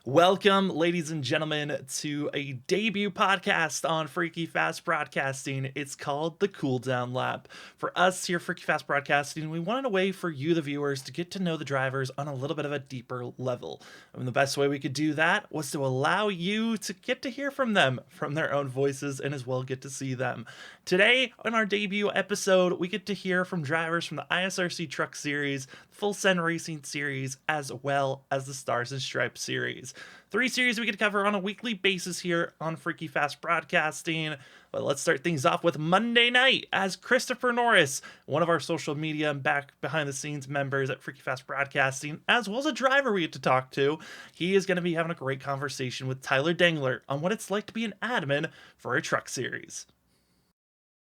Welcome, ladies and gentlemen, to a debut podcast on Freaky Fast Broadcasting. It's called the Cool Down Lap. For us here at Freaky Fast Broadcasting, we wanted a way for you, the viewers, to get to know the drivers on a little bit of a deeper level. And the best way we could do that was to allow you to get to hear from them, from their own voices, and as well get to see them. Today, on our debut episode, we get to hear from drivers from the ISRC Truck Series, Full Send Racing Series, as well as the Stars and Stripes Series. Three series we get to cover on a weekly basis here on Freaky Fast Broadcasting. But let's start things off with Monday night as Christopher Norris, one of our social media and back behind the scenes members at Freaky Fast Broadcasting, as well as a driver we get to talk to. He is going to be having a great conversation with Tyler Dengler on what it's like to be an admin for a truck series.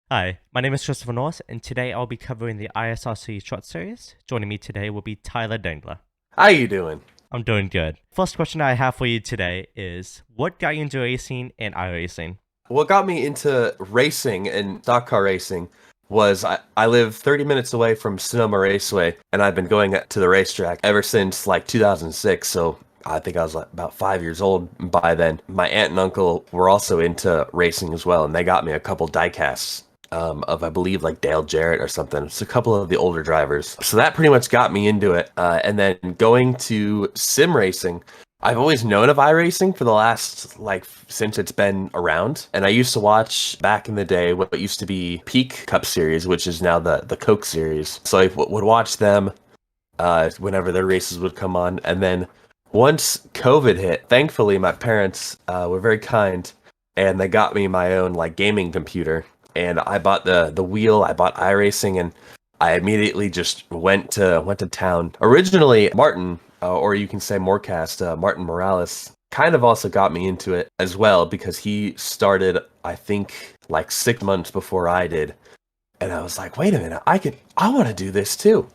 Hi, my name is Christopher Norris, and today I'll be covering the ISRC Short Series. Joining me today will be Tyler Dengler. How you doing? I'm doing good. First question I have for you today is, what got you into racing and iRacing? What got me into racing and stock car racing was I live 30 minutes away from Sonoma Raceway, and I've been going to the racetrack ever since like 2006, so I think I was like about 5 years old by then. My aunt and uncle were also into racing as well, and they got me a couple diecasts. Of I believe like Dale Jarrett or something. It's a couple of the older drivers. So that pretty much got me into it. And then going to sim racing, I've always known of iRacing for the last since it's been around. And I used to watch back in the day what used to be Peak Cup Series, which is now the Coke Series. So I would watch them whenever their races would come on. And then once COVID hit, thankfully my parents were very kind and they got me my own gaming computer. And I bought the wheel, I bought iRacing, and I immediately just went to town. Originally, Martin, or you can say Morecast, Martin Morales, kind of also got me into it as well because he started, I think, 6 months before I did. And I was like, wait a minute, I want to do this too.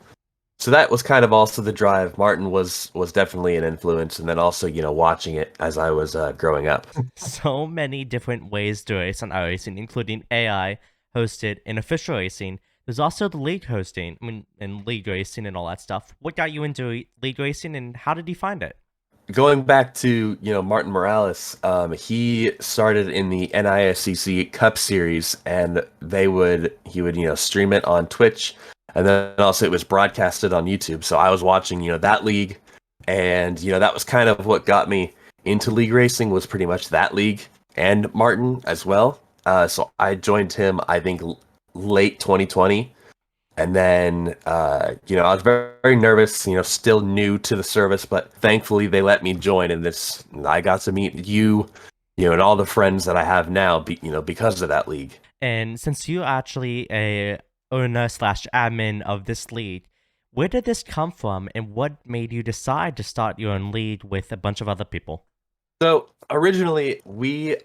So that was kind of also the drive. Martin was definitely an influence, and then also, watching it as I was growing up. So many different ways to race on iRacing, including AI hosted and official racing. There's also the league hosting, and league racing and all that stuff. What got you into league racing, and how did you find it? Going back to, Martin Morales, he started in the NISCC Cup Series, and he would stream it on Twitch. And then also it was broadcasted on YouTube. So I was watching, that league. And, that was kind of what got me into league racing was pretty much that league and Martin as well. So I joined him, I think, late 2020. And then, I was very, very nervous, still new to the service. But thankfully they let me join. And I got to meet you, and all the friends that I have now, because of that league. And since you're actually a owner/admin of this league, where did this come from, and what made you decide to start your own league with a bunch of other people? So originally,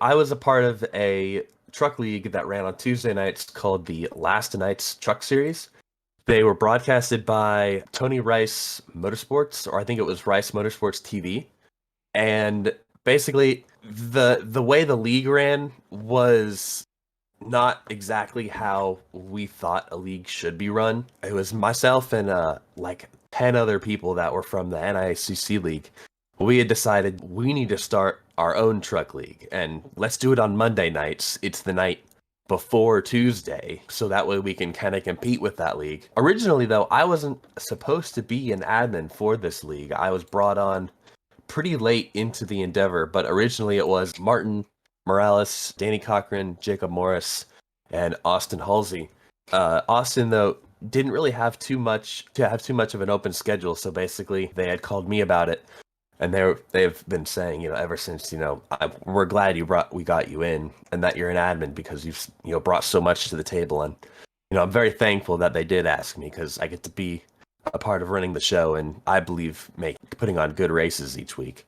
I was a part of a truck league that ran on Tuesday nights called the Last Nights Truck Series. They were broadcasted by Tony Rice Motorsports, or I think it was Rice Motorsports TV. And basically, the way the league ran was not exactly how we thought a league should be run. It was myself and 10 other people that were from the NICC league. We had decided we need to start our own truck league, and let's do it on Monday nights. It's the night before Tuesday, so that way we can kind of compete with that league. Originally, though, I wasn't supposed to be an admin for this league. I was brought on pretty late into the endeavor, but originally it was Martin Morales, Danny Cochran, Jacob Morris, and Austin Halsey. Austin, though, didn't really have too much of an open schedule, so basically they had called me about it, and they've been saying, ever since, we're glad we got you in, and that you're an admin because you've brought so much to the table, and I'm very thankful that they did ask me because I get to be a part of running the show, and I believe putting on good races each week.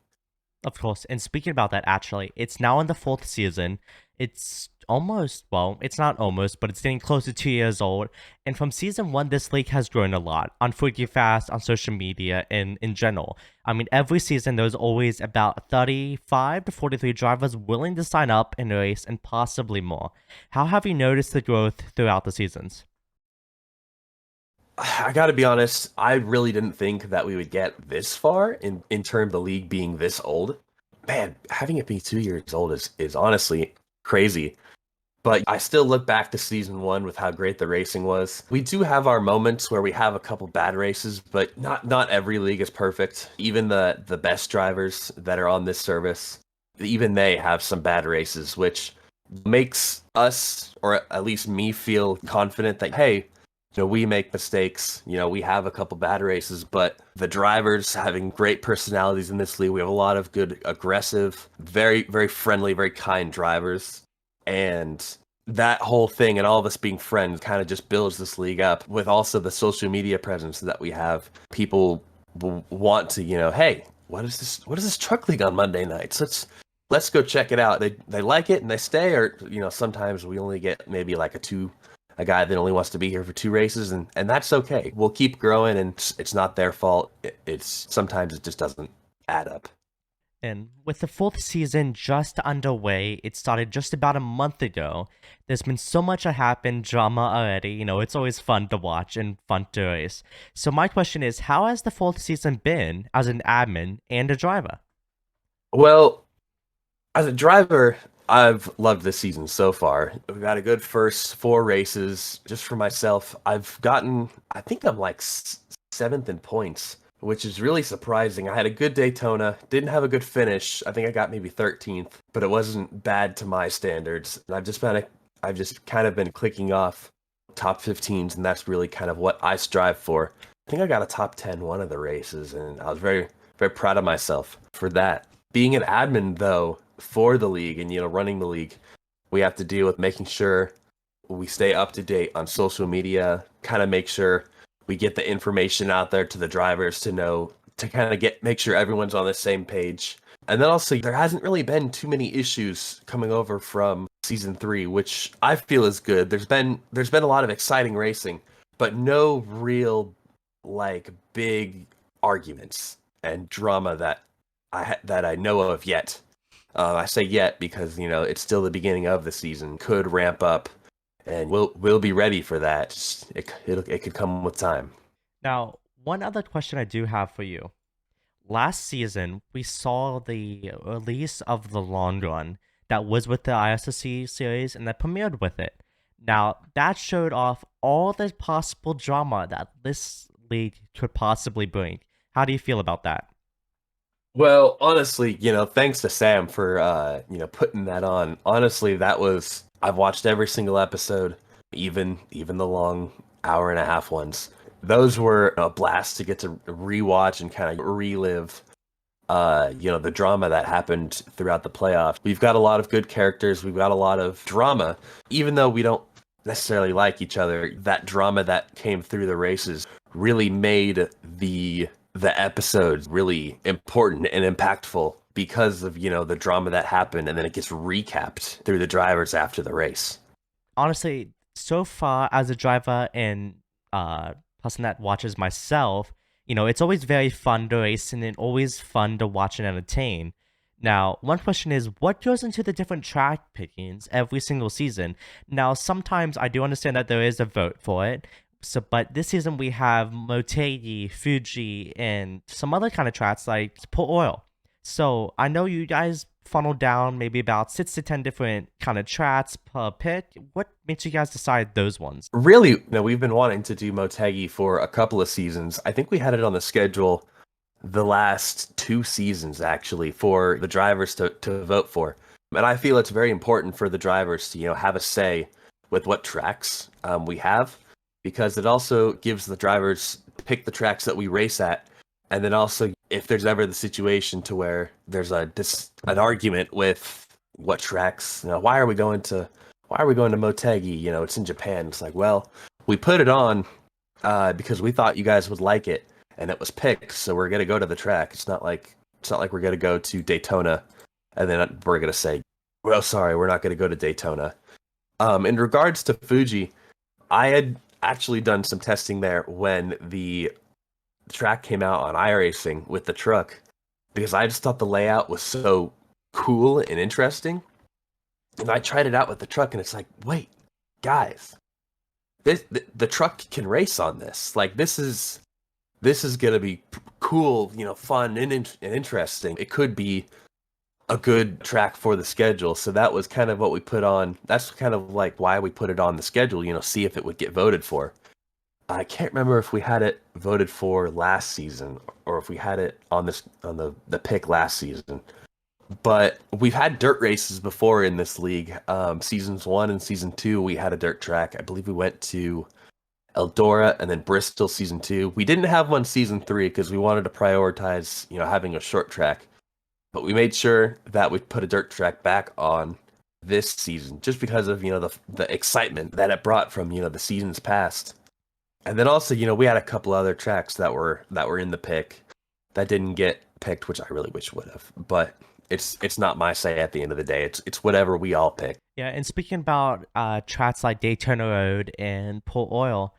Of course, and speaking about that, actually, it's now in the 4th season. It's it's not almost, but it's getting close to 2 years old. And from season 1, this league has grown a lot on Freaky Fast, on social media, and in general. I mean, every season there's always about 35 to 43 drivers willing to sign up and race, and possibly more. How have you noticed the growth throughout the seasons? I gotta be honest, I really didn't think that we would get this far in terms of the league being this old. man, having it be 2 years old is honestly crazy. But I still look back to season one with how great the racing was. We do have our moments where we have a couple bad races, but not every league is perfect. Even the best drivers that are on this service, even they have some bad races, which makes us, or at least me, feel confident that, hey, we make mistakes. We have a couple bad races, but the drivers having great personalities in this league. We have a lot of good, aggressive, very, very friendly, very kind drivers. And that whole thing and all of us being friends kind of just builds this league up with also the social media presence that we have. People want to, hey, what is this truck league on Monday nights? Let's go check it out. They like it and they stay, or sometimes we only get maybe like a guy that only wants to be here for 2 races, and that's okay. We'll keep growing, and it's not their fault. It's sometimes it just doesn't add up. And with the fourth season just underway, it started just about a month ago. There's been so much that happened, drama already. It's always fun to watch and fun to race. So my question is, how has the fourth season been as an admin and a driver? Well, as a driver, I've loved this season so far. We've got a good first 4 races. Just for myself, I think I'm like 7th in points, which is really surprising. I had a good Daytona, didn't have a good finish. I think I got maybe 13th, but it wasn't bad to my standards. And I've just kind of been clicking off top 15s, and that's really kind of what I strive for. I think I got a top 10 one of the races, and I was very, very proud of myself for that. Being an admin, though, for the league and running the league, we have to deal with making sure we stay up to date on social media, kind of make sure we get the information out there to the drivers make sure everyone's on the same page. And then also, there hasn't really been too many issues coming over from season 3, which I feel is good. There's been a lot of exciting racing, but no real big arguments and drama that I know of yet. I say yet because it's still the beginning of the season. Could ramp up, and we'll be ready for that. It could come with time. Now, one other question I do have for you. Last season, we saw the release of the long run that was with the ISRC series and that premiered with it. Now, that showed off all the possible drama that this league could possibly bring. How do you feel about that? Well, honestly, thanks to Sam for putting that on. Honestly, I've watched every single episode, even the long hour-and-a-half ones. Those were a blast to get to rewatch and kind of relive the drama that happened throughout the playoffs. We've got a lot of good characters, we've got a lot of drama. Even though we don't necessarily like each other, that drama that came through the races really made the episodes really important and impactful because of the drama that happened, and then it gets recapped through the drivers after the race. Honestly, so far as a driver and person that watches myself, it's always very fun to race and always fun to watch and entertain. Now, one question is, what goes into the different track pickings every single season? Now, sometimes I do understand that there is a vote for it. So, but this season we have Motegi, Fuji, and some other kind of tracks like Port Oil. So I know you guys funneled down maybe about 6 to 10 different kind of tracks per pick. What makes you guys decide those ones? Really, we've been wanting to do Motegi for a couple of seasons. I think we had it on the schedule the last 2 seasons, actually, for the drivers to vote for. And I feel it's very important for the drivers to, have a say with what tracks we have, because it also gives the drivers pick the tracks that we race at. And then also, if there's ever the situation to where there's an argument with what tracks, why are we going to Motegi? It's in Japan. It's like, well, we put it on because we thought you guys would like it, and it was picked, so we're gonna go to the track. It's not like we're gonna go to Daytona, and then we're gonna say, well, sorry, we're not gonna go to Daytona. In regards to Fuji, I had actually done some testing there when the track came out on iRacing with the truck, because I just thought the layout was so cool and interesting. And I tried it out with the truck, and it's like, wait, guys, the truck can race on this. Like, this is gonna be cool, fun and interesting. It could be a good track for the schedule. So that was kind of what we put on. That's kind of like why we put it on the schedule, see if it would get voted for. I can't remember if we had it voted for last season or if we had it on the pick last season. But we've had dirt races before in this league. Seasons 1 and season 2, we had a dirt track. I believe we went to Eldora and then Bristol season 2. We didn't have one season 3 because we wanted to prioritize, having a short track. But we made sure that we put a dirt track back on this season just because of, the excitement that it brought from, the seasons past. And then also, we had a couple other tracks that were in the pick that didn't get picked, which I really wish would have. But it's not my say at the end of the day. It's whatever we all pick. Yeah, and speaking about tracks like Daytona Road and Port Oil,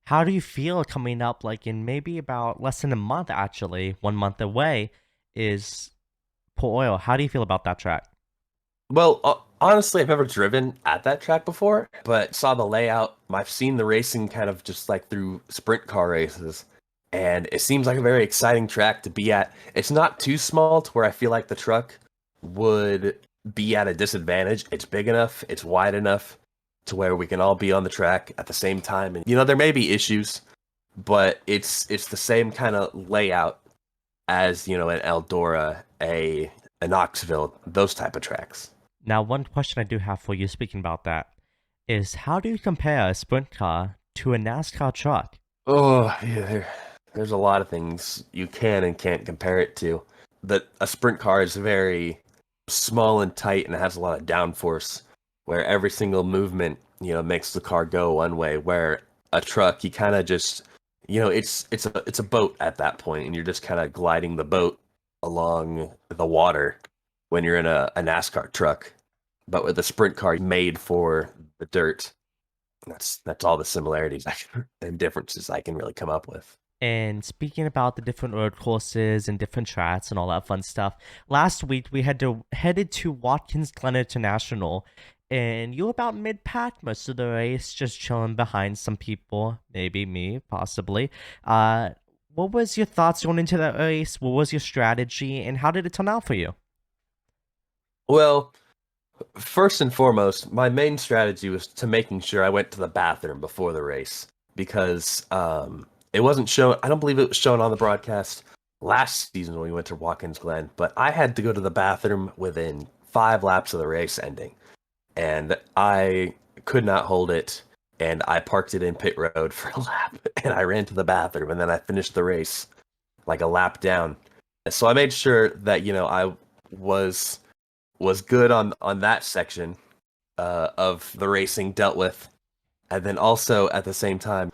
how do you feel coming up, like in maybe about less than a month, actually, 1 month away, is Port Oil? How do you feel about that track? Well, honestly, I've never driven at that track before, but saw the layout. I've seen the racing kind of just like through sprint car races, and it seems like a very exciting track to be at. It's not too small to where I feel like the truck would be at a disadvantage. It's big enough, it's wide enough to where we can all be on the track at the same time. And there may be issues, but it's the same kind of layout as an Eldora, a Knoxville, those type of tracks. Now, one question I do have for you, speaking about that, is how do you compare a sprint car to a NASCAR truck? Oh, yeah, there's a lot of things you can and can't compare it to. A sprint car is very small and tight and has a lot of downforce, where every single movement, makes the car go one way. Where a truck, you kind of just, it's a boat at that point, and you're just kind of gliding the boat along the water when you're in a NASCAR truck. But with a sprint car made for the dirt, that's all the similarities and differences I can really come up with. And speaking about the different road courses and different tracks and all that fun stuff, last week we headed to Watkins Glen International, and you were about mid-pack most of the race, just chilling behind some people, maybe me, possibly. What was your thoughts going into that race? What was your strategy, and how did it turn out for you? Well, first and foremost, my main strategy was to making sure I went to the bathroom before the race because it wasn't shown. I don't believe it was shown on the broadcast last season when we went to Watkins Glen, but I had to go to the bathroom within 5 laps of the race ending, and I could not hold it, and I parked it in pit road for a lap, and I ran to the bathroom, and then I finished the race like a lap down. So I made sure that I was good on that section of the racing dealt with, and then also at the same time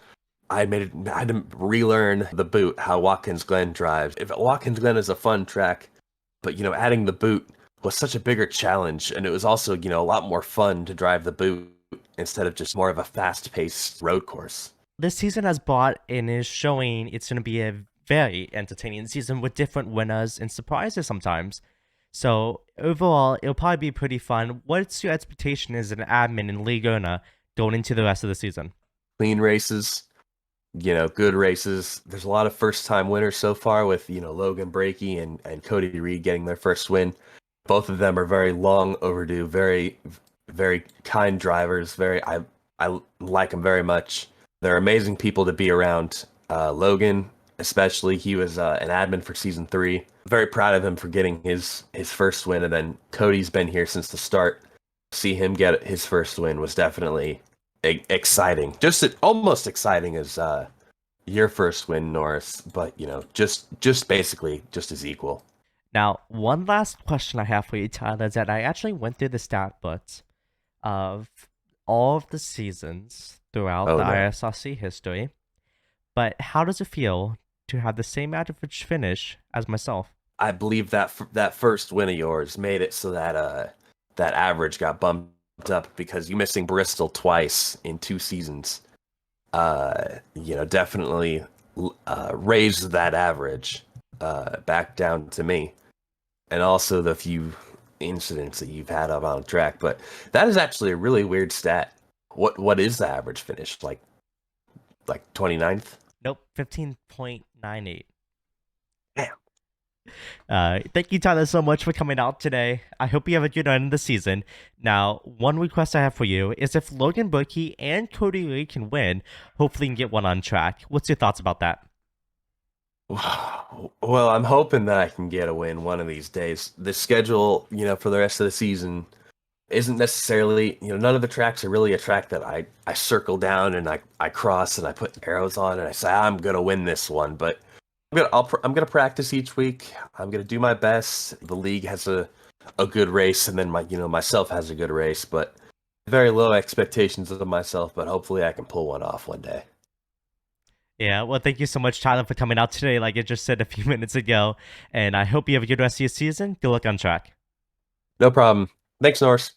I had to relearn the boot, how Watkins Glen drives. If Watkins Glen is a fun track, but adding the boot was such a bigger challenge, and it was also a lot more fun to drive the boot instead of just more of a fast-paced road course. This season has brought and is showing it's going to be a very entertaining season with different winners and surprises sometimes. So overall, it'll probably be pretty fun. What's your expectation as an admin and league owner going into the rest of the season? Clean races, good races. There's a lot of first-time winners so far with, Logan Brakey and Cody Reed getting their first win. Both of them are very long overdue, very, very kind drivers. I like them very much. They're amazing people to be around. Logan, especially, he was an admin for season 3. Very proud of him for getting his first win, and then Cody's been here since the start. See him get his first win was definitely exciting. Almost exciting as your first win, Norris, but just basically just as equal. Now, one last question I have for you, Tyler, is that I actually went through the stat books of all of the seasons throughout the ISRC history. But how does it feel to have the same average finish as myself? I believe that first win of yours made it so that that average got bumped up because you missing Bristol twice in 2 seasons. Definitely raised that average back down to me, and also the few incidents that you've had up on track. But that is actually a really weird stat. What is the average finish like 29th? Nope, 15.98. Damn. Thank you, Tyler, so much for coming out today. I hope you have a good end of the season. Now, one request I have for you is if Logan Berkey and Cody Lee can win, hopefully you can get one on track. What's your thoughts about that? Well, I'm hoping that I can get a win one of these days. The schedule, for the rest of the season isn't necessarily, none of the tracks are really a track that I circle down and I cross and I put arrows on and I say I'm gonna win this one. But I'm gonna practice each week. I'm gonna do my best. The league has a good race, and then myself has a good race. But very low expectations of myself. But hopefully I can pull one off one day. Yeah, well, thank you so much, Tyler, for coming out today, like I just said a few minutes ago. And I hope you have a good rest of your season. Good luck on track. No problem. Thanks, Norris.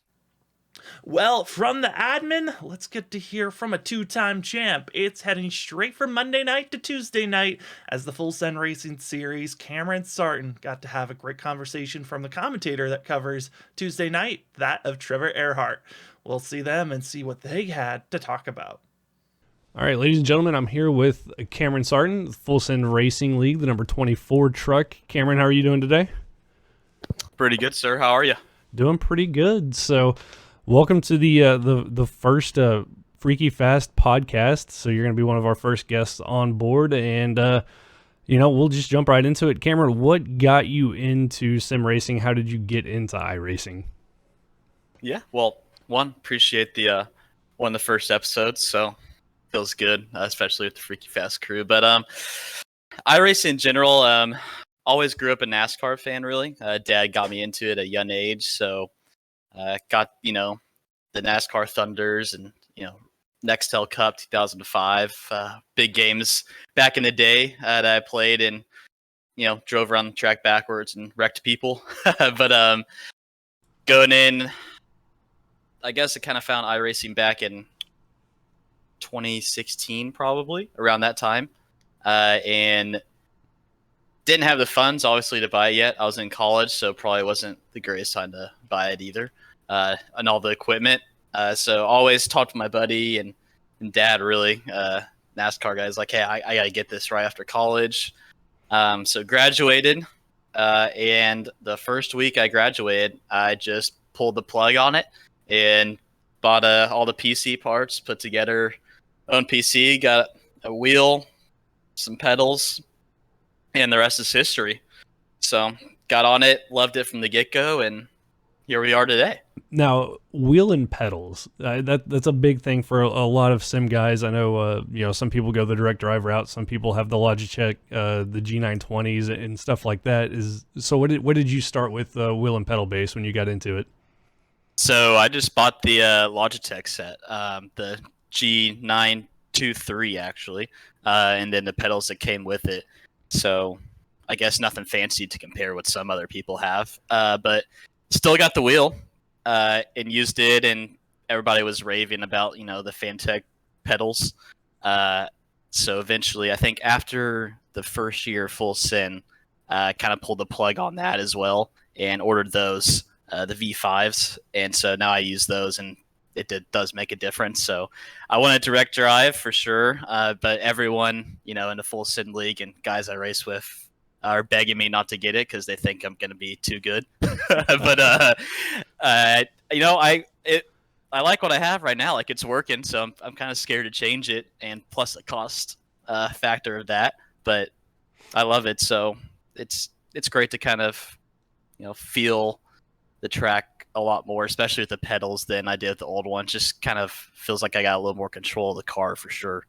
Well, from the admin, let's get to hear from a two-time champ. It's heading straight from Monday night to Tuesday night as the Full Send Racing Series. Camron Sartin got to have a great conversation from the commentator that covers Tuesday night, that of Trevor Erhardt. We'll see them and see what they had to talk about. All right, ladies and gentlemen, I'm here with Camron Sartin, Full Send Racing League, the number 24 truck. Cameron, how are you doing today? Pretty good, sir. How are you? Doing pretty good. So, welcome to the first Freaky Fast podcast. So you're going to be one of our first guests on board, and we'll just jump right into it. Cameron, what got you into sim racing? How did you get into iRacing? Yeah, well, appreciate the one of the first episodes, so feels good, especially with the Freaky Fast crew. But iRacing in general, always grew up a NASCAR fan. Really, Dad got me into it at a young age, so got the NASCAR Thunders and Nextel Cup 2005, big games back in the day that I played and drove around the track backwards and wrecked people. But going in, I guess I kind of found iRacing back in 2016, probably around that time, and didn't have the funds obviously to buy it yet. I was in college, so probably wasn't the greatest time to buy it either, and all the equipment. So always talked to my buddy and dad, really, NASCAR guys, like, hey, I got to get this right after college. So graduated, and the first week I graduated, I just pulled the plug on it and bought all the PC parts, put together own PC, got a wheel, some pedals, and the rest is history. So got on it, loved it from the get-go, and here we are today. Now, wheel and pedals, that's a big thing for a lot of sim guys. I know, some people go the direct drive route. Some people have the Logitech, the G920s and stuff like that. So what did you start with wheel and pedal base when you got into it? So I just bought the Logitech set, the G923 actually, and then the pedals that came with it. So I guess nothing fancy to compare what some other people have, but still got the wheel and used it, and everybody was raving about the Fantech pedals. So eventually, I think after the first year Full Send, kind of pulled the plug on that as well and ordered those, the V5s, and so now I use those, and it does make a difference. So I wanted direct drive for sure, but everyone in the Full Send League and guys I race with are begging me not to get it because they think I'm going to be too good. But I like what I have right now. Like, it's working, so I'm kind of scared to change it, and plus the cost factor of that. But I love it, so it's great to kind of feel the track a lot more, especially with the pedals, than I did with the old one. Just kind of feels like I got a little more control of the car for sure.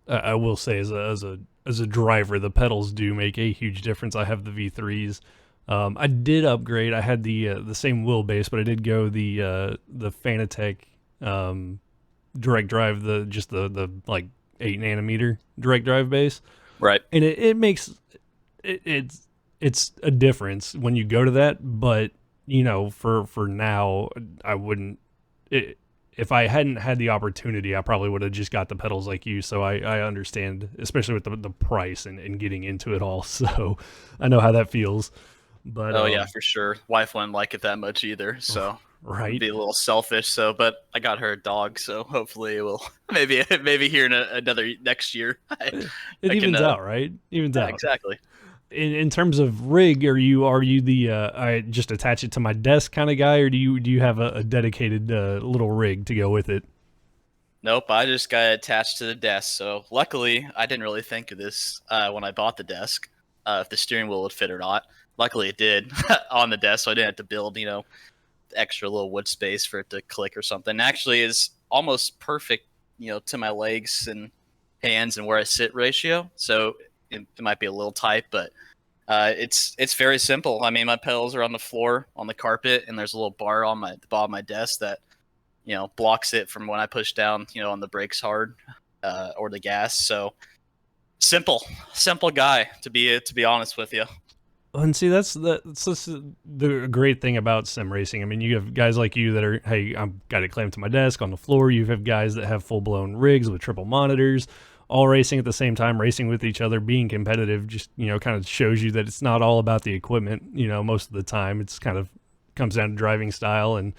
I will say, as a driver, the pedals do make a huge difference. I have the V3s. I did upgrade. I had the same wheelbase, but I did go the Fanatec direct drive, the like 8 nanometer direct drive base. Right. And it makes it's a difference when you go to that, but for now, I wouldn't. If I hadn't had the opportunity, I probably would have just got the pedals like you. So I understand, especially with the price and getting into it all. So I know how that feels. But yeah, for sure. Wife wouldn't like it that much either. So right, be a little selfish. So, but I got her a dog, so hopefully it will maybe here in another next year. it evens out, right? Evens out exactly. in terms of rig, are you the I just attach it to my desk kind of guy, or do you have a dedicated little rig to go with it? Nope, I just got attached to the desk. So luckily, I didn't really think of this when I bought the desk, if the steering wheel would fit or not. Luckily, it did on the desk, so I didn't have to build, extra little wood space for it to click or something. Actually, is almost perfect, to my legs and hands and where I sit ratio. So it might be a little tight, but it's very simple. I mean, my pedals are on the floor on the carpet, and there's a little bar on the bottom of my desk that blocks it from when I push down, on the brakes hard or the gas. So simple guy to be honest with you. And see, that's the great thing about sim racing. I mean, you have guys like you that are, hey, I've got it clamped to my desk on the floor. You have guys that have full blown rigs with triple monitors, all racing at the same time, racing with each other, being competitive. Just kind of shows you that it's not all about the equipment. Most of the time, it's kind of comes down to driving style and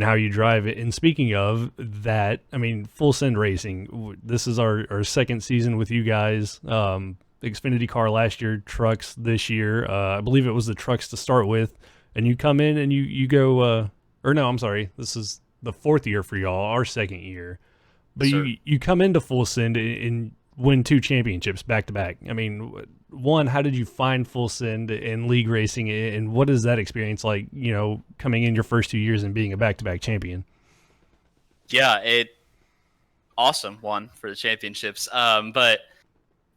how you drive it. And speaking of that, I mean, Full Send Racing, this is our second season with you guys. Xfinity car last year, trucks this year. I believe it was the trucks to start with. And you come in and you go, or no, I'm sorry, this is the fourth year for y'all, our second year. But you come into Full Send and win 2 championships back to back. I mean, one, how did you find Full Send and league racing, and what is that experience like, coming in your first 2 years and being a back-to-back champion? Yeah, awesome one for the championships. But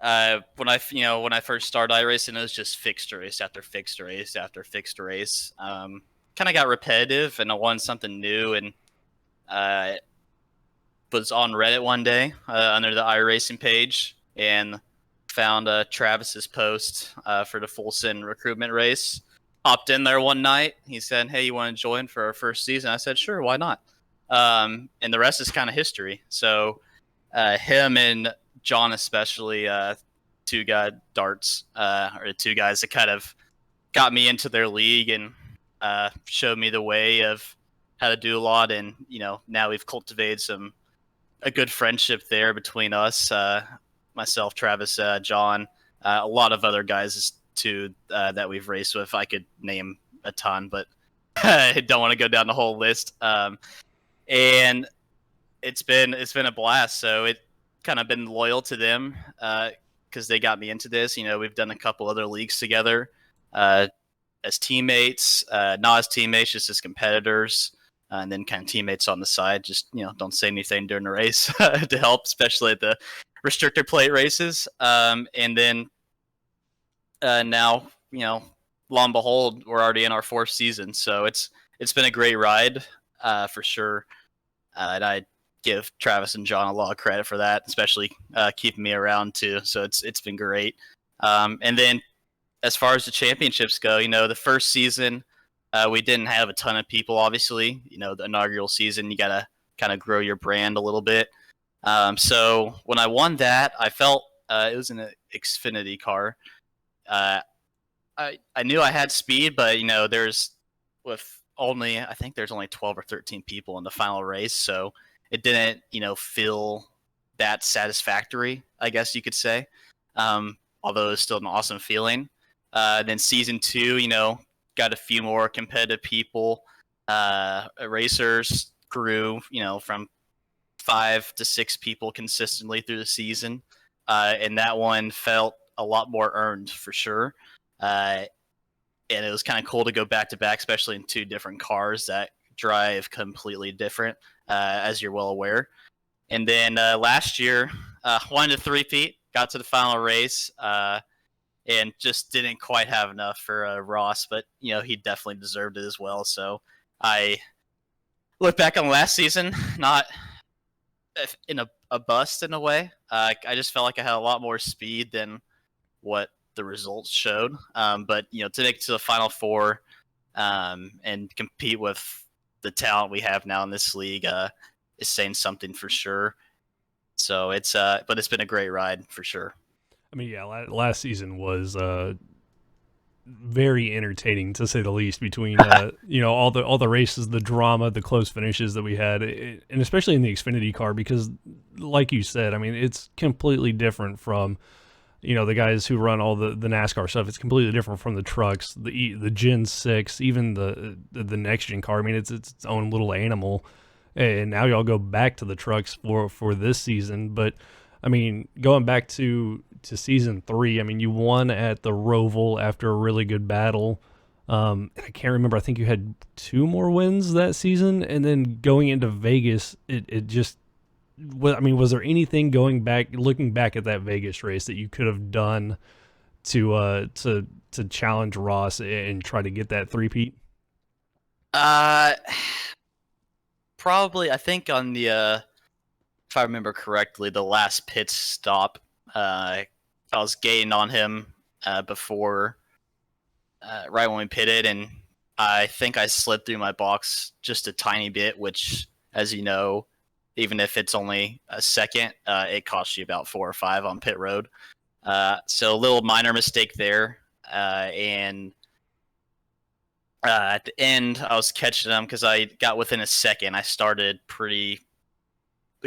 when I first started iRacing, it was just fixed race after fixed race after fixed race. Kind of got repetitive, and I wanted something new, and was on Reddit one day under the iRacing page and found Travis's post for the Full Send recruitment race. Hopped in there one night. He said, "Hey, you want to join for our first season?" I said, "Sure, why not?" And the rest is kind of history. So him and John, especially, two guys that kind of got me into their league and showed me the way of how to do a lot. And now we've cultivated a good friendship there between us, myself, Travis, John, a lot of other guys too that we've raced with. I could name a ton, but I don't want to go down the whole list. And it's been a blast. So it kind of been loyal to them because they got me into this. We've done a couple other leagues together as teammates, not as teammates, just as competitors. And then kind of teammates on the side, just don't say anything during the race to help, especially at the restrictor plate races. And then now, lo and behold, we're already in our 4th season, so it's been a great ride for sure. And I give Travis and John a lot of credit for that, especially keeping me around too. So it's been great. And then as far as the championships go, the first season. We didn't have a ton of people, obviously. The inaugural season, you got to kind of grow your brand a little bit. So when I won that, I felt it was an Xfinity car. I knew I had speed, but, there's I think there's only 12 or 13 people in the final race. So it didn't, feel that satisfactory, I guess you could say. Although it's still an awesome feeling. Then season 2, got a few more competitive people. Racers grew, from 5 to 6 people consistently through the season. And that one felt a lot more earned for sure. And it was kind of cool to go back to back, especially in 2 different cars that drive completely different, as you're well aware. And then last year, wanted to three-peat, got to the final race, and just didn't quite have enough for Ross, but he definitely deserved it as well. So I look back on last season, not in a bust in a way. I just felt like I had a lot more speed than what the results showed. But to make it to the Final Four and compete with the talent we have now in this league is saying something for sure. So but it's been a great ride for sure. I mean, yeah, last season was very entertaining, to say the least, between all the races, the drama, the close finishes that we had, and especially in the Xfinity car, because like you said, I mean, it's completely different from the guys who run all the NASCAR stuff. It's completely different from the trucks, the Gen 6, even the next gen car. I mean, it's its own little animal. And now y'all go back to the trucks for this season. But I mean, going back to season 3, I mean, you won at the Roval after a really good battle. I can't remember. I think you had 2 more wins that season, and then going into Vegas, it just. I mean, was there anything looking back at that Vegas race that you could have done to challenge Ross and try to get that three-peat? Probably. I think on the, if I remember correctly, the last pit stop, I was gaining on him before, right when we pitted, and I think I slid through my box just a tiny bit, which, as you know, even if it's only a second, it costs you about 4 or 5 on pit road. So a little minor mistake there. And at the end, I was catching him because I got within a second. I started a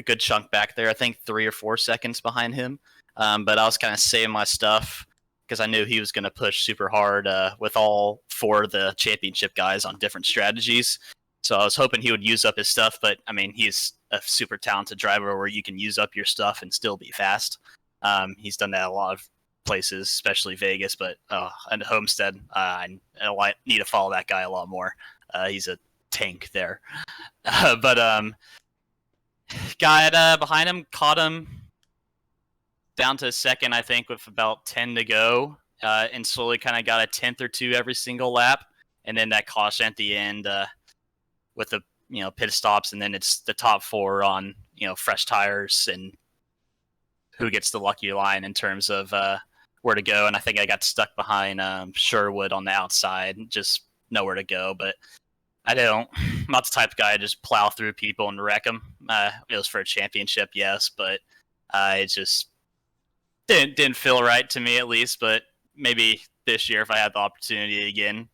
good chunk back there. I think 3 or 4 seconds behind him. But I was kind of saving my stuff because I knew he was going to push super hard with all 4 of the championship guys on different strategies. So I was hoping he would use up his stuff, but I mean, he's a super talented driver where you can use up your stuff and still be fast. He's done that a lot of places, especially Vegas, but and Homestead, I need to follow that guy a lot more. He's a tank there. But got behind him, caught him down to second, I think, with about 10 to go, and slowly kind of got a 10th or 2 every single lap, and then that caution at the end. With the pit stops, and then it's the top 4 on fresh tires and who gets the lucky line in terms of where to go. And I think I got stuck behind Sherwood on the outside, just nowhere to go. But I'm not the type of guy to just plow through people and wreck them. It was for a championship, yes, but it just didn't feel right to me, at least. But maybe this year, if I had the opportunity again,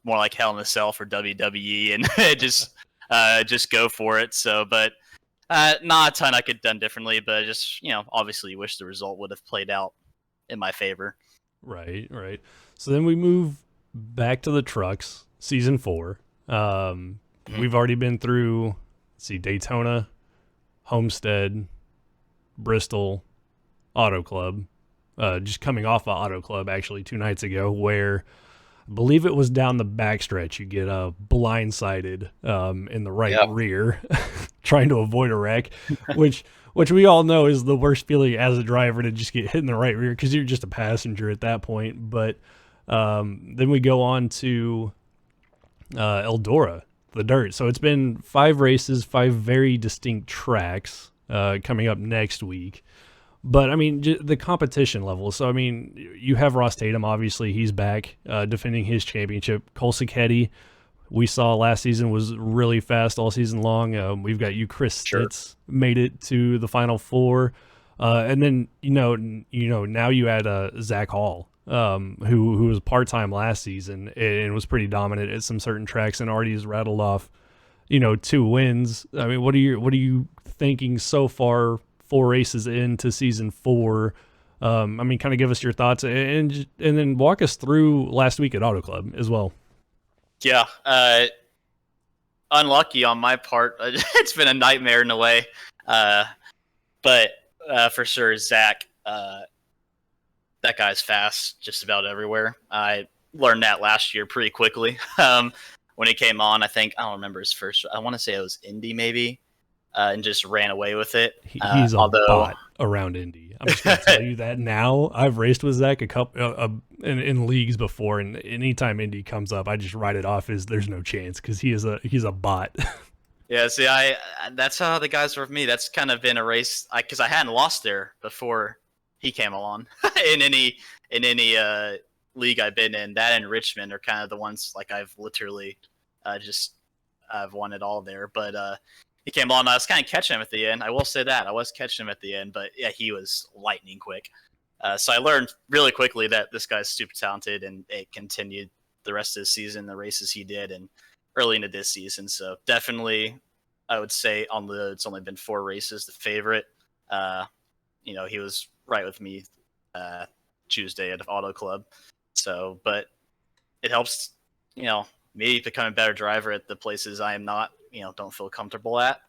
more like Hell in a Cell for WWE and just go for it. So, but not a ton I could have done differently, but just, obviously wish the result would have played out in my favor. Right. So then we move back to the trucks, season 4. We've already been through, Daytona, Homestead, Bristol, Auto Club, just coming off of Auto Club actually 2 nights ago, where I believe it was down the backstretch. You get blindsided in the right rear, trying to avoid a wreck, which we all know is the worst feeling as a driver, to just get hit in the right rear because you're just a passenger at that point. But then we go on to Eldora, the dirt. So it's been 5 races, 5 very distinct tracks coming up next week. But, I mean, the competition level. So, I mean, you have Ross Tatum, obviously. He's back defending his championship. Cole Sacchetti, we saw last season, was really fast all season long. We've got you, Chris Stitz, made it to the Final 4. And then, now you add Zach Hall, who was part-time last season and was pretty dominant at some certain tracks and already has rattled off, 2 wins. I mean, what are you thinking so far, 4 races into season 4? I mean, kind of give us your thoughts and then walk us through last week at Auto Club as well. Yeah. Unlucky on my part. It's been a nightmare in a way. But for sure, Zach, that guy's fast just about everywhere. I learned that last year pretty quickly. When he came on, I don't remember his first, I want to say it was Indy maybe. And just ran away with it. He's a bot around Indy. I'm just going to tell you that now. I've raced with Zach a couple in leagues before, and anytime Indy comes up, I just write it off as there's no chance because he's a bot. Yeah, see, that's how the guys were with me. That's kind of been a race because I hadn't lost there before he came along in any league I've been in. That and Richmond are kind of the ones like I've literally I've won it all there, but. He came on. I was kind of catching him at the end. I will say that. I was catching him at the end, but yeah, he was lightning quick. So I learned really quickly that this guy's super talented, and it continued the rest of the season, the races he did, and early into this season. So definitely, I would say it's only been 4 races, the favorite. He was right with me Tuesday at Auto Club. So, but it helps, me become a better driver at the places I am not, don't feel comfortable at.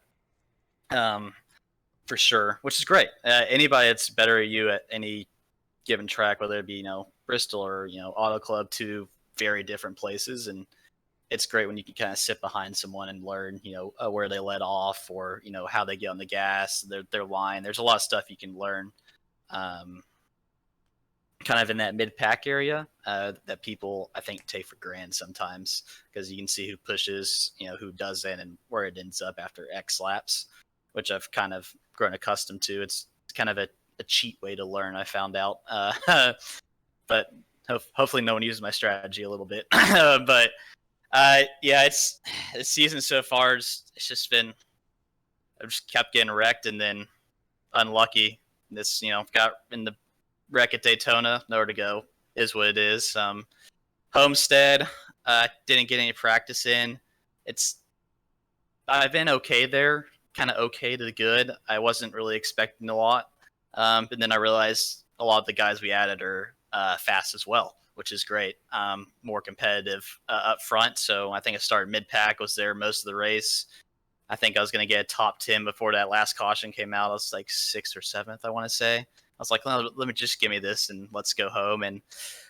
For sure, which is great. Anybody that's better at you at any given track, whether it be, Bristol or, Auto Club, two very different places. And it's great when you can kind of sit behind someone and learn, where they let off, or, how they get on the gas, their line. There's a lot of stuff you can learn kind of in that mid-pack area that people, I think, take for granted sometimes, because you can see who pushes, who doesn't, and where it ends up after X laps, which I've kind of grown accustomed to. It's kind of a cheat way to learn, I found out. But hopefully no one uses my strategy a little bit. But yeah, it's the season so far. It's just been, I've just kept getting wrecked and then unlucky. This, got in the wreck at Daytona, nowhere to go, is what it is. Homestead, didn't get any practice in. I've been okay there, kind of okay to good. I wasn't really expecting a lot. But then I realized a lot of the guys we added are fast as well, which is great. More competitive up front. So I think I started mid-pack, was there most of the race. I think I was going to get a top 10 before that last caution came out. I was like 6th or 7th, I want to say. I was like, well, let me just give me this and let's go home. And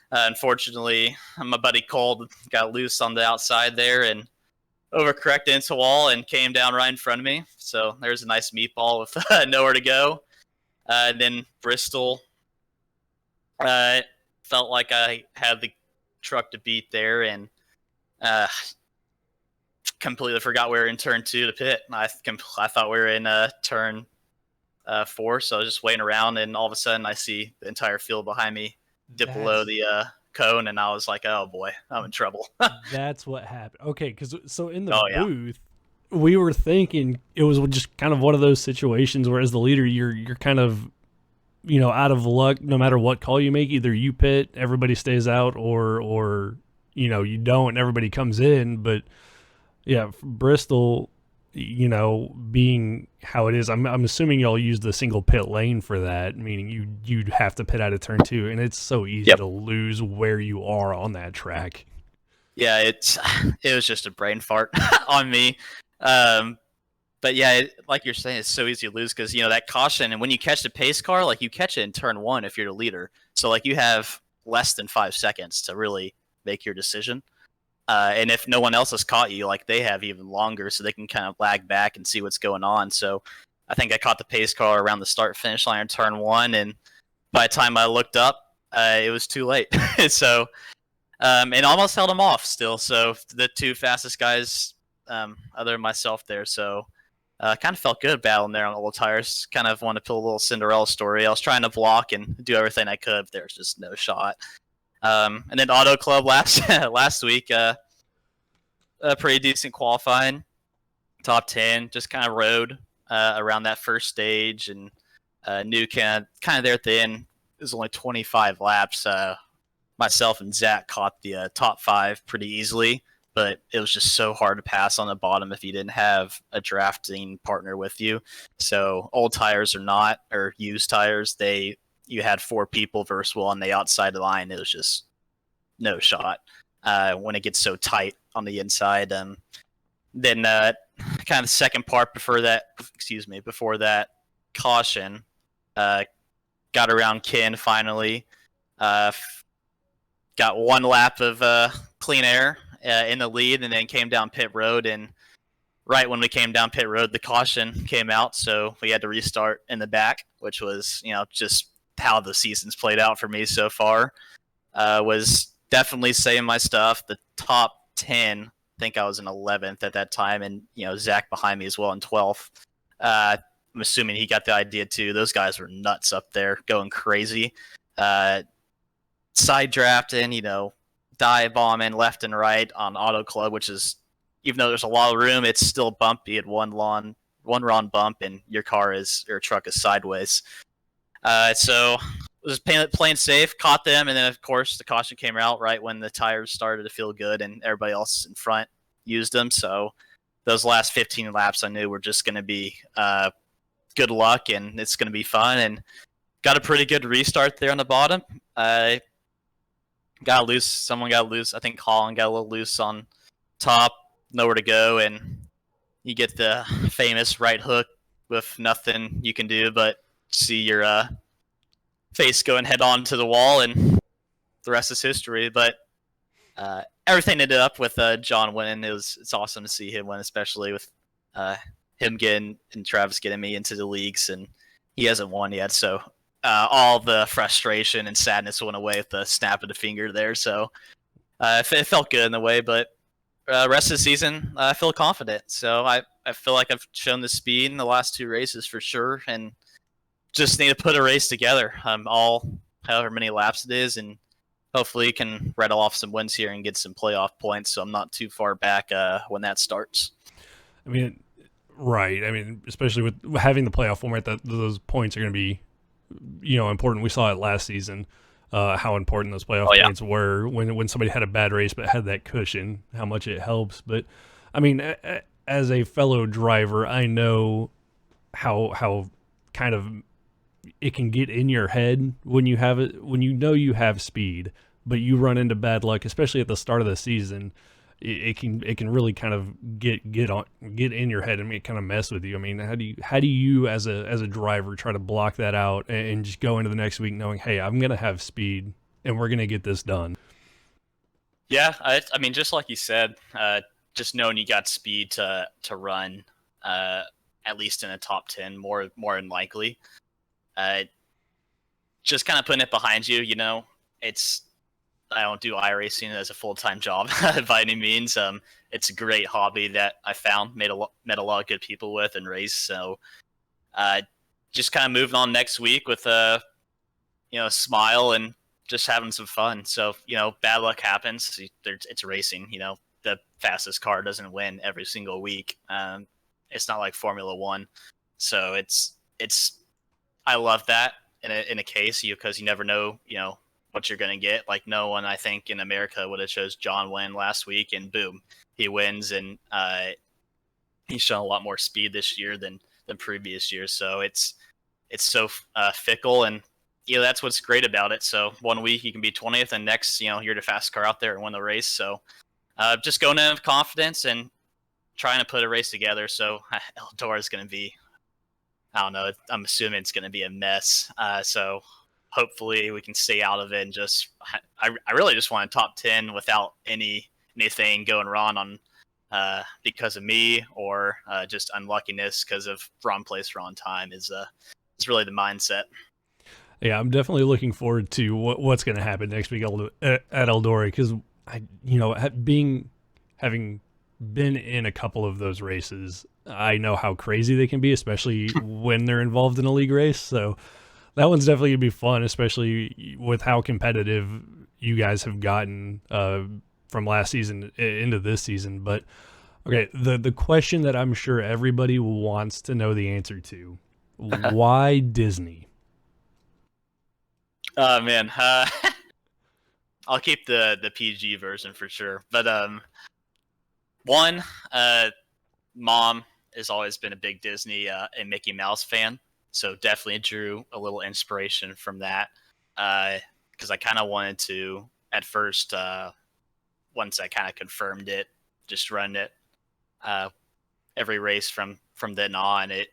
unfortunately, my buddy Cole got loose on the outside there and overcorrected into a wall and came down right in front of me. So there's a nice meatball with nowhere to go. And then Bristol, felt like I had the truck to beat there, and completely forgot we were in turn 2 to pit. I thought we were in turn 4, so I was just waiting around, and all of a sudden I see the entire field behind me dip below the cone, and I was like, oh boy, I'm in trouble. That's what happened. Okay, because so in the yeah. booth, we were thinking it was just kind of one of those situations where as the leader, you're kind of, out of luck no matter what call you make. Either you pit, everybody stays out, or you don't, everybody comes in. But yeah, Bristol, being how it is, I'm assuming y'all use the single pit lane for that, meaning you'd have to pit out of turn 2, and it's so easy to lose where you are on that track. Yeah, it was just a brain fart on me. But yeah, like you're saying, it's so easy to lose because, that caution, and when you catch the pace car, like you catch it in turn 1 if you're the leader. So like you have less than 5 seconds to really make your decision. And if no one else has caught you, like they have even longer, so they can kind of lag back and see what's going on. So I think I caught the pace car around the start-finish line in turn 1, and by the time I looked up, it was too late. So, and almost held him off still. So the 2 fastest guys, other than myself there. So kind of felt good battling there on old tires. Kind of want to pull a little Cinderella story. I was trying to block and do everything I could, but there's just no shot. And then Auto Club last week, a pretty decent qualifying, top 10, just kind of rode around that first stage, and knew kind of there at the end. It was only 25 laps. Myself and Zach caught the top 5 pretty easily, but it was just so hard to pass on the bottom if you didn't have a drafting partner with you. So old tires or used tires, you had 4 people versus 1 on the outside of the line. It was just no shot when it gets so tight on the inside. Then kind of the second part before that caution, got around Ken finally. Got 1 lap of clean air in the lead, and then came down pit road, and right when we came down pit road, the caution came out, so we had to restart in the back, which was, just how the season's played out for me so far. Was definitely saying my stuff. The top 10, I think I was in 11th at that time, and, Zach behind me as well in 12th. I'm assuming he got the idea too. Those guys were nuts up there, going crazy. Side drafting, dive bombing left and right on Auto Club, which is, even though there's a lot of room, it's still bumpy at one run bump, and your truck is sideways. So was playing safe, caught them, and then of course the caution came out right when the tires started to feel good, and everybody else in front used them. So those last 15 laps I knew were just going to be good luck, and it's going to be fun. And got a pretty good restart there on the bottom. Got loose. Someone got loose. I think Holland got a little loose on top, nowhere to go, and you get the famous right hook with nothing you can do but see your face going head on to the wall, and the rest is history. But everything ended up with John winning. It's awesome to see him win, especially with him getting and Travis getting me into the leagues, and he hasn't won yet. So all the frustration and sadness went away with the snap of the finger there. So it felt good in a way, but rest of the season, I feel confident. So I feel like I've shown the speed in the last 2 races for sure, and just need to put a race together. All however many laps it is, and hopefully can rattle off some wins here and get some playoff points, so I'm not too far back when that starts. I mean, right. I mean, especially with having the playoff format, those points are going to be, important. We saw it last season, how important those playoff points were when somebody had a bad race but had that cushion, how much it helps. But I mean, as a fellow driver, I know how kind of it can get in your head when you have it, when you know you have speed, but you run into bad luck, especially at the start of the season. It can really kind of get in your head and kind of mess with you. I mean, how do you as a driver try to block that out and just go into the next week knowing, hey, I'm gonna have speed and we're gonna get this done? Yeah, I mean, just like you said, just knowing you got speed to run at least in a top 10, more than likely. Just kind of putting it behind you. I don't do iRacing as a full-time job by any means. It's a great hobby that I found, met a lot of good people with and raced. So just kind of moving on next week with a smile and just having some fun. So, bad luck happens. It's racing. The fastest car doesn't win every single week. It's not like Formula One. So it's I love that in a case, because you never know, what you're going to get. Like, no one, I think, in America would have chose John win last week, and boom, he wins. And he's shown a lot more speed this year than previous years. So it's so fickle, and that's what's great about it. So one week you can be 20th, and next, you're the fastest car out there and win the race. So just going in with confidence and trying to put a race together. So Eldora is going to be, I don't know, I'm assuming it's going to be a mess. So hopefully we can stay out of it, and just I really just want a top 10 without anything going wrong on because of me or just unluckiness because of wrong place, wrong time is really the mindset. Yeah, I'm definitely looking forward to what's going to happen next week at Eldora, because having been in a couple of those races, I know how crazy they can be, especially when they're involved in a league race. So that one's definitely gonna be fun, especially with how competitive you guys have gotten from last season into this season. But okay, the question that I'm sure everybody wants to know the answer to: why Disney? Oh man, I'll keep the PG version for sure. But one, mom has always been a big Disney and Mickey Mouse fan. So definitely drew a little inspiration from that, because I kind of wanted to, at first, once I kind of confirmed it, just run it every race from then on. It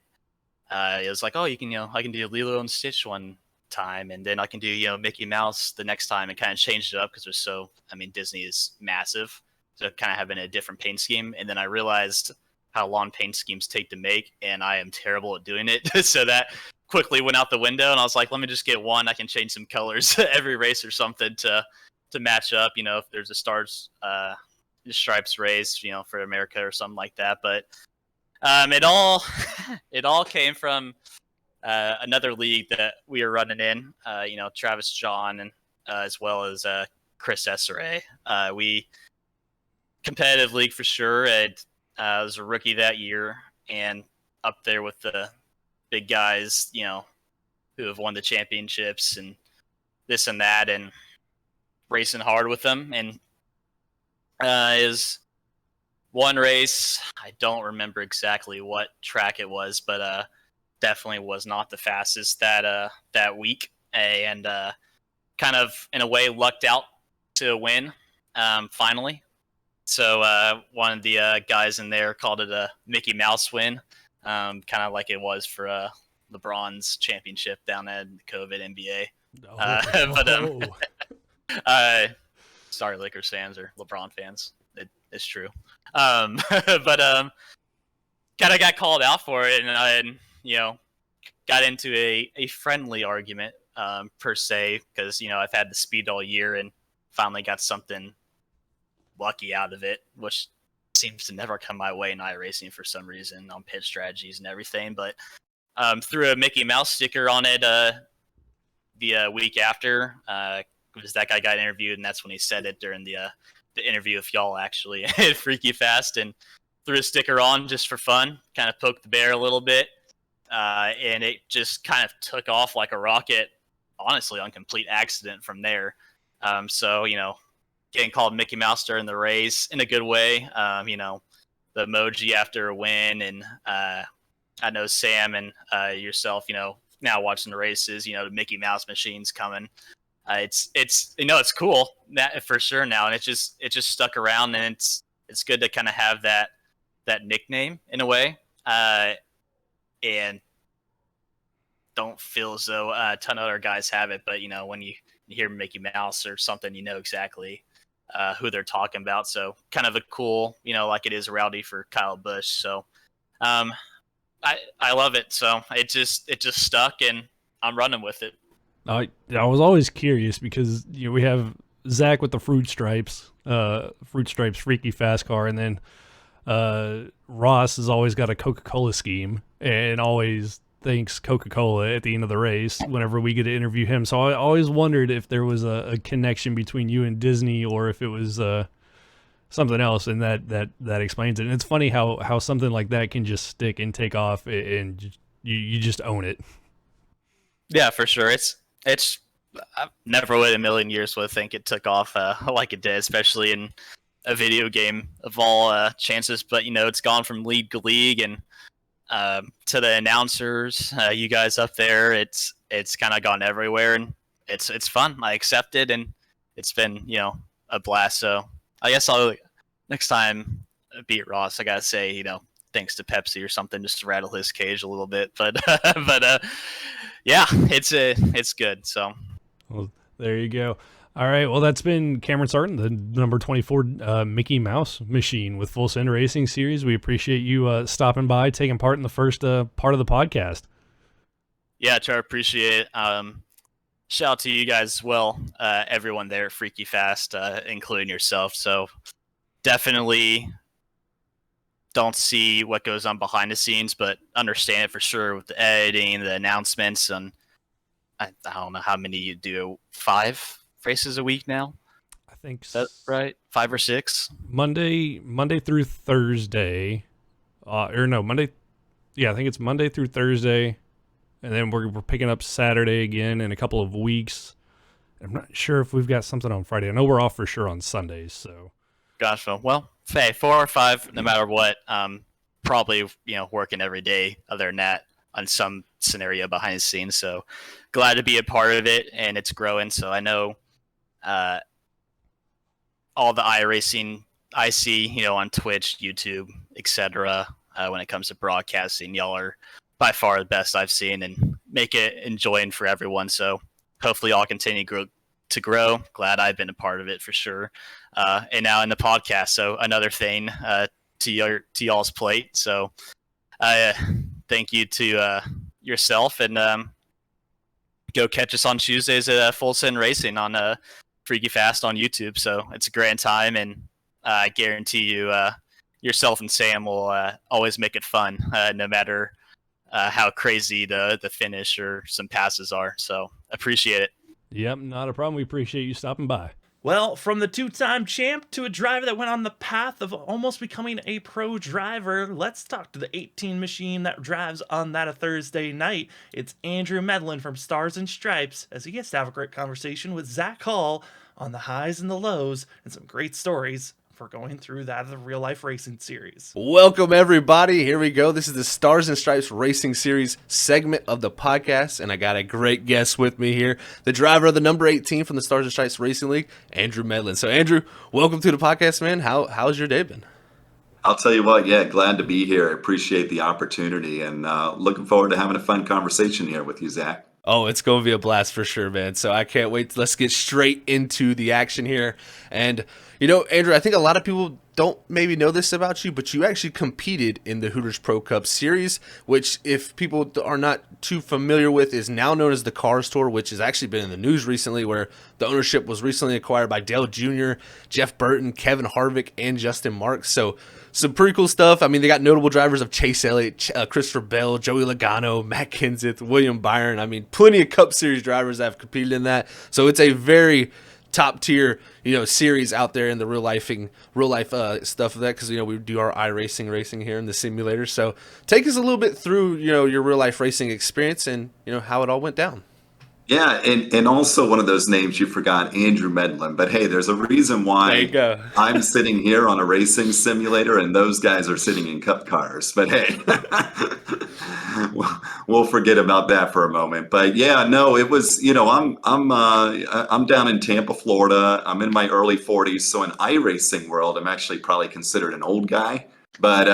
was like, oh, you can, I can do Lilo and Stitch one time, and then I can do, Mickey Mouse the next time, and kind of changed it up because Disney is massive, so kind of having a different paint scheme. And then I realized how long paint schemes take to make, and I am terrible at doing it. So that quickly went out the window, and I was like, let me just get one. I can change some colors every race or something to match up, if there's a stars, stripes race, for America or something like that. But it all came from another league that we were running in, Travis John, and as well as Chris SRA. We competitive league for sure. I was a rookie that year, and up there with the big guys, who have won the championships and this and that, and racing hard with them. And is one race, I don't remember exactly what track it was, but definitely was not the fastest that week, and kind of in a way lucked out to win finally. So one of the guys in there called it a Mickey Mouse win, kind of like it was for LeBron's championship down at COVID NBA. Sorry, Lakers fans or LeBron fans. It's true. But kind of got called out for it, and I, got into a friendly argument per se, because I've had the speed all year and finally got something lucky out of it, which seems to never come my way in iRacing for some reason on pit strategies and everything. But threw a Mickey Mouse sticker on it the week after, because that guy got interviewed, and that's when he said it during the interview with y'all actually at Freaky Fast, and threw a sticker on just for fun, kind of poked the bear a little bit, and it just kind of took off like a rocket, honestly on complete accident from there. So getting called Mickey Mouse during the race in a good way, the emoji after a win, and I know Sam and yourself, now watching the races, the Mickey Mouse machine's coming. It's it's cool that for sure now, and it just stuck around, and it's good to kind of have that nickname in a way, and don't feel as though a ton of other guys have it. But when you hear Mickey Mouse or something, exactly who they're talking about. So kind of a cool, like it is Rowdy for Kyle Busch. So I love it. So it just stuck, and I'm running with it. I was always curious because we have Zach with the Fruit Stripes Freaky Fast Car, and then Ross has always got a Coca-Cola scheme and always thanks Coca-Cola at the end of the race whenever we get to interview him. So I always wondered if there was a connection between you and Disney, or if it was something else, and that explains it. And it's funny how something like that can just stick and take off, and you just own it. Yeah, for sure. It's I never would in a million years would think it took off like it did, especially in a video game of all chances. But it's gone from league to league, and to the announcers, you guys up there, it's kind of gone everywhere, and it's fun. I accept it, and it's been a blast. So I guess next time I beat Ross, I gotta say thanks to Pepsi or something, just to rattle his cage a little bit. But yeah, it's good. So well, there you go. All right, well, that's been Camron Sartin, the number 24 Mickey Mouse machine with Full Send Racing Series. We appreciate you stopping by, taking part in the first part of the podcast. Yeah, Trevor, appreciate it. Shout out to you guys as well, everyone there at Freaky Fast, including yourself. So definitely don't see what goes on behind the scenes, but understand it for sure with the editing, the announcements, and I don't know how many you do. 5 races a week now, I think. Is that right? 5 or 6. Monday through Thursday, Monday. Yeah, I think it's Monday through Thursday, and then we're picking up Saturday again in a couple of weeks. I'm not sure if we've got something on Friday. I know we're off for sure on Sundays. So, gotcha. Well, hey, 4 or 5, no matter what. Probably working every day other than that on some scenario behind the scenes. So glad to be a part of it, and it's growing. So I know all the iRacing I see, on Twitch, YouTube, etc. When it comes to broadcasting, y'all are by far the best I've seen, and make it enjoying for everyone. So hopefully y'all continue to grow. Glad I've been a part of it for sure. And now in the podcast, so another thing to y'all's plate. So thank you to yourself, and go catch us on Tuesdays at Full Send Racing on Freaky Fast on YouTube. So it's a grand time, and I guarantee you yourself and Sam will always make it fun, no matter how crazy the finish or some passes are. So appreciate it. Yep, not a problem. We appreciate you stopping by. Well, from the 2-time champ to a driver that went on the path of almost becoming a pro driver, let's talk to the 18 machine that drives on that Thursday night. It's Andrew Medlin from Stars and Stripes, as he gets to have a great conversation with Zach Hall on the highs and the lows and some great stories for going through that of the real life racing series. Welcome, everybody. Here we go. This is the Stars and Stripes Racing Series segment of the podcast, and I got a great guest with me here, the driver of the number 18 from the Stars and Stripes Racing League, Andrew Medlin. So, Andrew, welcome to the podcast, man. How's your day been? I'll tell you what, yeah, glad to be here. I appreciate the opportunity and looking forward to having a fun conversation here with you, Zach. Oh, it's going to be a blast for sure, man. So I can't wait. Let's get straight into the action here. And, you know, Andrew, I think a lot of people don't maybe know this about you, but you actually competed in the Hooters Pro Cup Series, which, if people are not too familiar with, is now known as the Cars Tour, which has actually been in the news recently, where the ownership was recently acquired by Dale Jr., Jeff Burton, Kevin Harvick, and Justin Marks. So some pretty cool stuff. I mean, they got notable drivers of Chase Elliott, Christopher Bell, Joey Logano, Matt Kenseth, William Byron. I mean, plenty of Cup Series drivers that have competed in that. So it's a very top tier, series out there in the real life stuff of that, because we do our iRacing racing here in the simulator. So take us a little bit through your real life racing experience and how it all went down. Yeah, and also one of those names you forgot, Andrew Medlin. But hey, there's a reason why I'm sitting here on a racing simulator and those guys are sitting in cup cars. But hey, we'll forget about that for a moment. But yeah, no, it was, I'm down in Tampa, Florida. I'm in my early 40s, so in iRacing world, I'm actually probably considered an old guy. But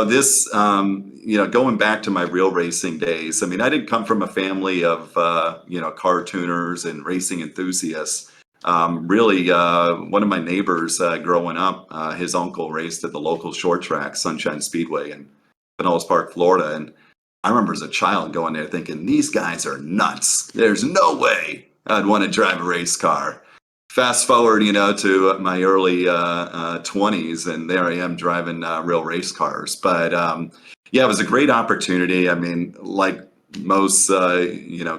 this going back to my real racing days, I mean, I didn't come from a family of car tuners and racing enthusiasts. Really, one of my neighbors growing up, his uncle raced at the local short track, Sunshine Speedway in Pinellas Park, Florida, and I remember as a child going there thinking, these guys are nuts. There's no way I'd want to drive a race car. Fast forward, to my early 20s, and there I am driving real race cars. But it was a great opportunity. I mean, like most,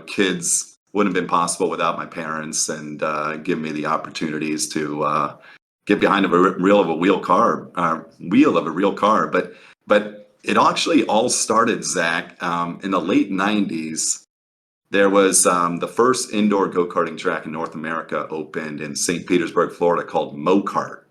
kids, wouldn't have been possible without my parents and giving me the opportunities to get behind a wheel of a real car. But it actually all started, Zach, in the late 90s. There was the first indoor go-karting track in North America opened in St. Petersburg, Florida, called Mokart,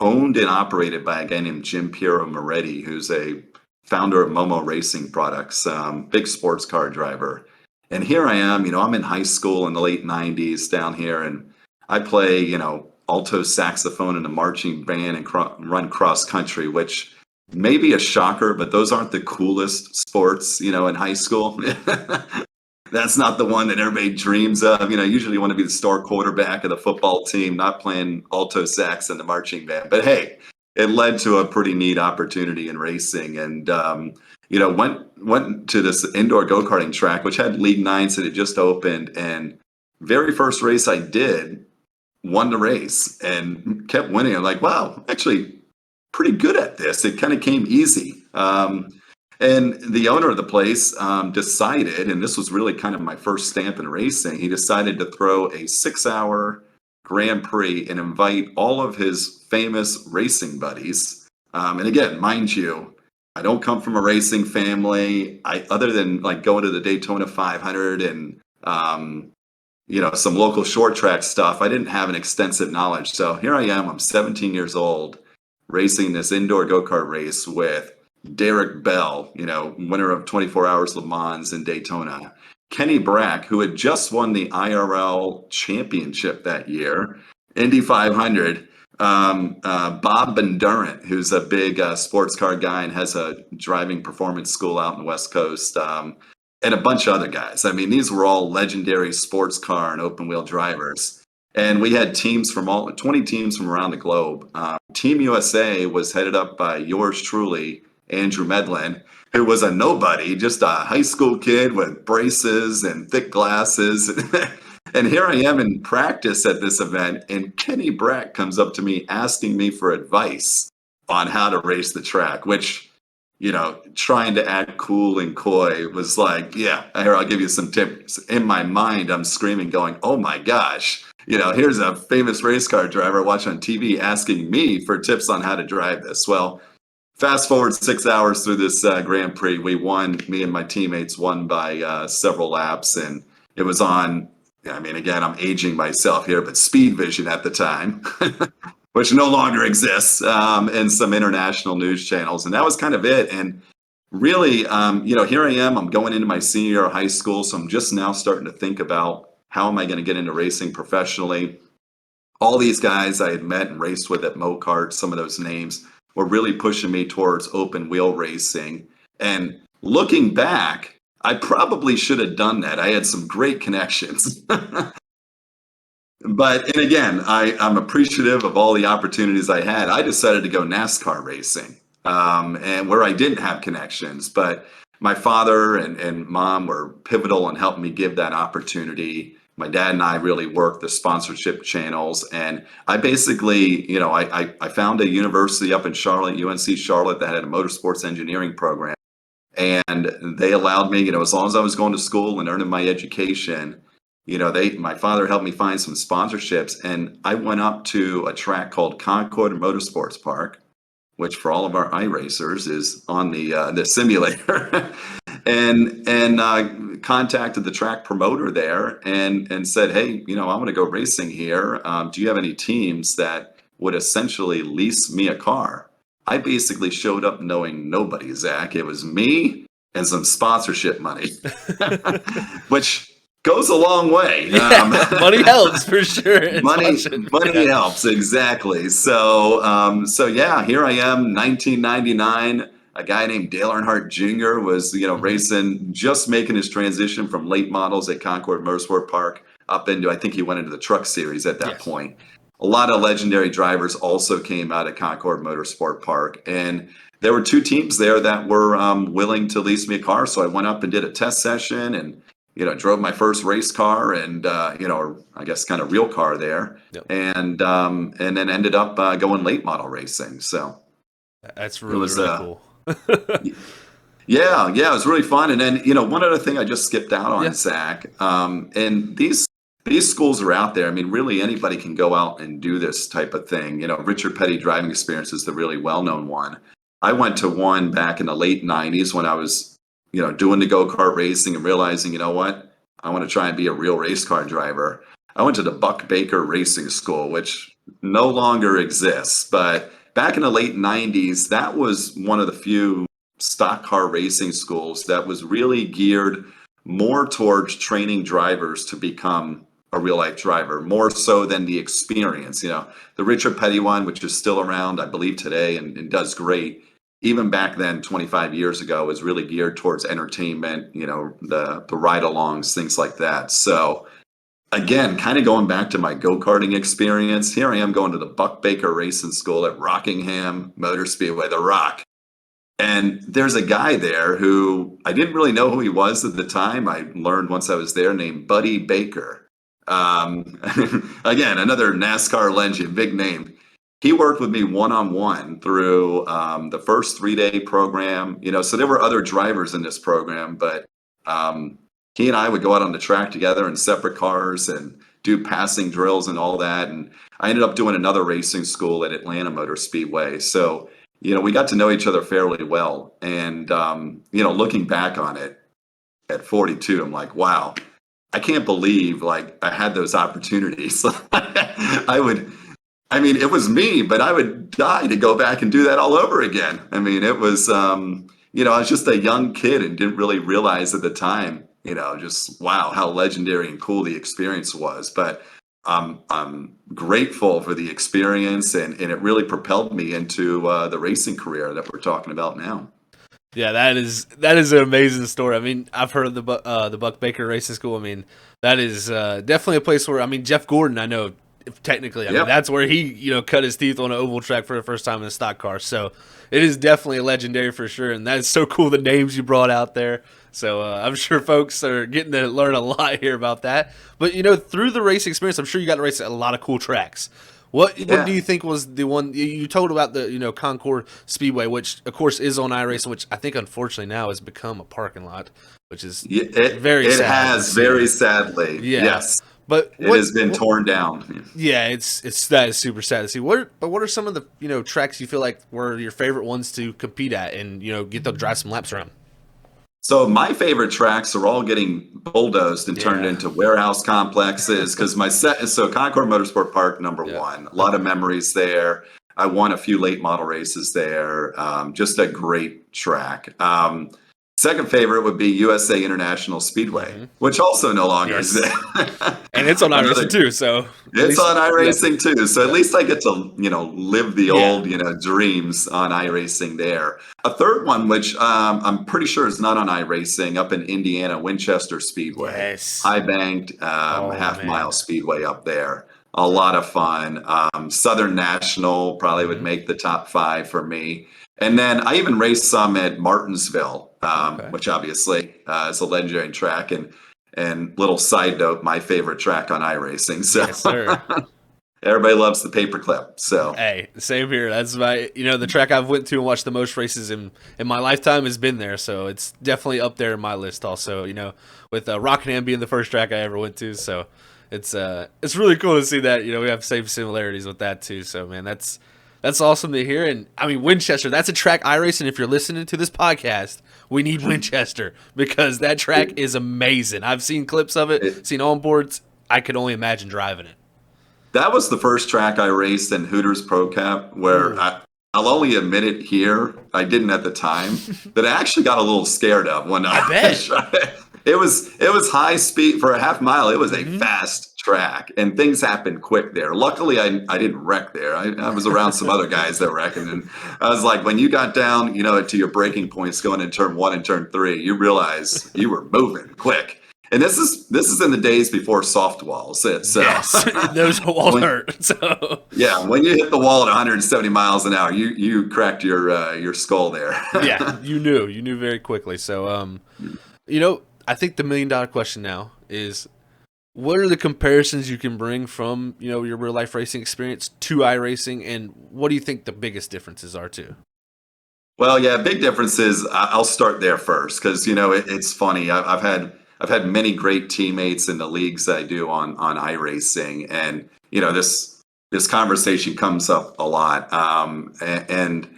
owned and operated by a guy named Jim Piero Moretti, who's a founder of Momo Racing Products, big sports car driver. And here I am, I'm in high school in the late 90s down here, and I play, alto saxophone in a marching band and run cross country, which may be a shocker, but those aren't the coolest sports, in high school. That's not the one that everybody dreams of. Usually you want to be the star quarterback of the football team, not playing alto sax in the marching band. But hey, it led to a pretty neat opportunity in racing, and went to this indoor go-karting track, which had League Nines that had just opened, and very first race I did, won the race and kept winning. I'm like, wow, actually pretty good at this. It kind of came easy. And the owner of the place decided, and this was really kind of my first stamp in racing, he decided to throw a 6-hour Grand Prix and invite all of his famous racing buddies. And again, mind you, I don't come from a racing family. Other than like going to the Daytona 500 and some local short track stuff, I didn't have an extensive knowledge. So here I am, I'm 17 years old, racing this indoor go-kart race with Derek Bell, winner of 24 Hours Le Mans in Daytona, Kenny Brack, who had just won the IRL championship that year, Indy 500, Bob Bondurant, who's a big sports car guy and has a driving performance school out in the West Coast, and a bunch of other guys. I mean, these were all legendary sports car and open wheel drivers. And we had teams from 20 teams from around the globe. Team USA was headed up by yours truly, Andrew Medlin, who was a nobody, just a high school kid with braces and thick glasses. And here I am in practice at this event, and Kenny Brack comes up to me asking me for advice on how to race the track, which, trying to act cool and coy was like, yeah, here, I'll give you some tips. In my mind, I'm screaming, going, oh my gosh. Here's a famous race car driver I watch on TV asking me for tips on how to drive this. Well, fast forward 6 hours through this Grand Prix, we won. Me and my teammates won by several laps, and it was on I mean, again, I'm aging myself here, but Speed Vision at the time, which no longer exists, and some international news channels. And that was kind of it. And really, here I am. I'm going into my senior year of high school. So I'm just now starting to think about how am I going to get into racing professionally. All these guys I had met and raced with at Mokart, some of those names were really pushing me towards open wheel racing. And looking back, I probably should have done that. I had some great connections. But, and again, I'm appreciative of all the opportunities I had. I decided to go NASCAR racing, and where I didn't have connections. But my father and mom were pivotal in helping me give that opportunity. My dad and I really worked the sponsorship channels. And I basically, I found a university up in Charlotte, UNC Charlotte, that had a motorsports engineering program. And they allowed me, as long as I was going to school and earning my education, my father helped me find some sponsorships. And I went up to a track called Concord Motorsports Park, which for all of our iRacers is on the simulator, and contacted the track promoter there and said, hey, I want to go racing here. Do you have any teams that would essentially lease me a car? I basically showed up knowing nobody, Zach. It was me and some sponsorship money, which goes a long way. Money helps for sure. Money helps, exactly. So yeah, here I am, 1999. A guy named Dale Earnhardt Jr. was, racing, just making his transition from late models at Concord Motorsport Park up into, I think he went into the truck series at that point. A lot of legendary drivers also came out of Concord Motorsport Park, and there were two teams there that were willing to lease me a car. So I went up and did a test session and, drove my first race car and, I guess kind of real car there. Yep. And then ended up going late model racing. So that's really cool. Yeah, it was really fun. And then, one other thing I just skipped out on, Zach, and these schools are out there. I mean, really anybody can go out and do this type of thing. Richard Petty Driving Experience is the really well-known one. I went to one back in the late 90s when I was, doing the go-kart racing and realizing, I want to try and be a real race car driver. I went to the Buck Baker Racing School, which no longer exists. But back in the late 90s, that was one of the few stock car racing schools that was really geared more towards training drivers to become a real life driver, more so than the experience. The Richard Petty one, which is still around, I believe today and does great. Even back then, 25 years ago, was really geared towards entertainment, the ride-alongs, things like that. So again, kind of going back to my go-karting experience, here I am going to the Buck Baker Racing School at Rockingham Motor Speedway, The Rock. And there's a guy there who I didn't really know who he was at the time. I learned once I was there, named Buddy Baker. Again, another NASCAR legend, big name. He worked with me one-on-one through the first 3-day program. So there were other drivers in this program, but he and I would go out on the track together in separate cars and do passing drills and all that. And I ended up doing another racing school at Atlanta Motor Speedway. So, we got to know each other fairly well. And, looking back on it at 42, I'm like, wow, I can't believe I had those opportunities. It was me, but I would die to go back and do that all over again. It was, I was just a young kid and didn't really realize at the time, just wow, how legendary and cool the experience was. But I'm grateful for the experience, and it really propelled me into the racing career that we're talking about now. Yeah, that is an amazing story. I've heard of the Buck Baker Racing School. That is definitely a place where Jeff Gordon, I know technically, that's where he cut his teeth on an oval track for the first time in a stock car. So it is definitely a legendary for sure, and that is so cool, the names you brought out there. So I'm sure folks are getting to learn a lot here about that. But through the racing experience, I'm sure you got to race at a lot of cool tracks. What do you think was the one you told about the Concord Speedway, which of course is on iRacing, which I think unfortunately now has become a parking lot, which is very sad. It has very sadly. Yeah. Yes. But it has been torn down. Yeah, it's that is super sad to see. What are some of the tracks you feel like were your favorite ones to compete at and get to drive some laps around? So my favorite tracks are all getting bulldozed and turned Yeah. into warehouse complexes because my set is so Concord Motorsport Park, number Yeah. one. A lot of memories there. I won a few late model races there. Just a great track. Second favorite would be USA International Speedway, which also no longer Yes. is there. And it's on iRacing too, so at It's least- on iRacing too, so at least I get to live the Yeah. old dreams on iRacing there. A third one, which I'm pretty sure is not on iRacing, up in Indiana, Winchester Speedway, Yes. high banked half man. mile speedway up there. A lot of fun. Southern National probably would make the top 5 for me. And then I even raced some at Martinsville, which obviously is a legendary track. And little side note, my favorite track on iRacing. So Yes, sir. everybody loves the paperclip. So Hey, same here. That's my, the track I've went to and watched the most races in my lifetime has been there. So it's definitely up there in my list also, with Rockingham being the first track I ever went to. So it's really cool to see that, we have same similarities with that too. So man, that's awesome to hear. And I mean, Winchester, that's a track iRacing. If you're listening to this podcast, we need Winchester because that track is amazing. I've seen clips of it, seen onboards. I could only imagine driving it. that was the first track I raced in Hooters Pro Cup where I'll only admit it here, I didn't at the time, that I actually got a little scared of when I bet. It was high speed for a half mile. It was a fast track, and things happened quick there. Luckily, I didn't wreck there. I was around some other guys that wrecked, and I was like, when you got down, to your braking points going in turn 1 and turn 3, you realize you were moving quick. And this is in the days before soft walls. So Yes, those walls hurt. So yeah, when you hit the wall at 170 miles an hour, you cracked your skull there. yeah, you knew very quickly. So I think the $1 million question now is, what are the comparisons you can bring from your real life racing experience to iRacing, and what do you think the biggest differences are too? Well, yeah, big differences. I'll start there first because it's funny. I've had many great teammates in the leagues that I do on iRacing, and this conversation comes up a lot. And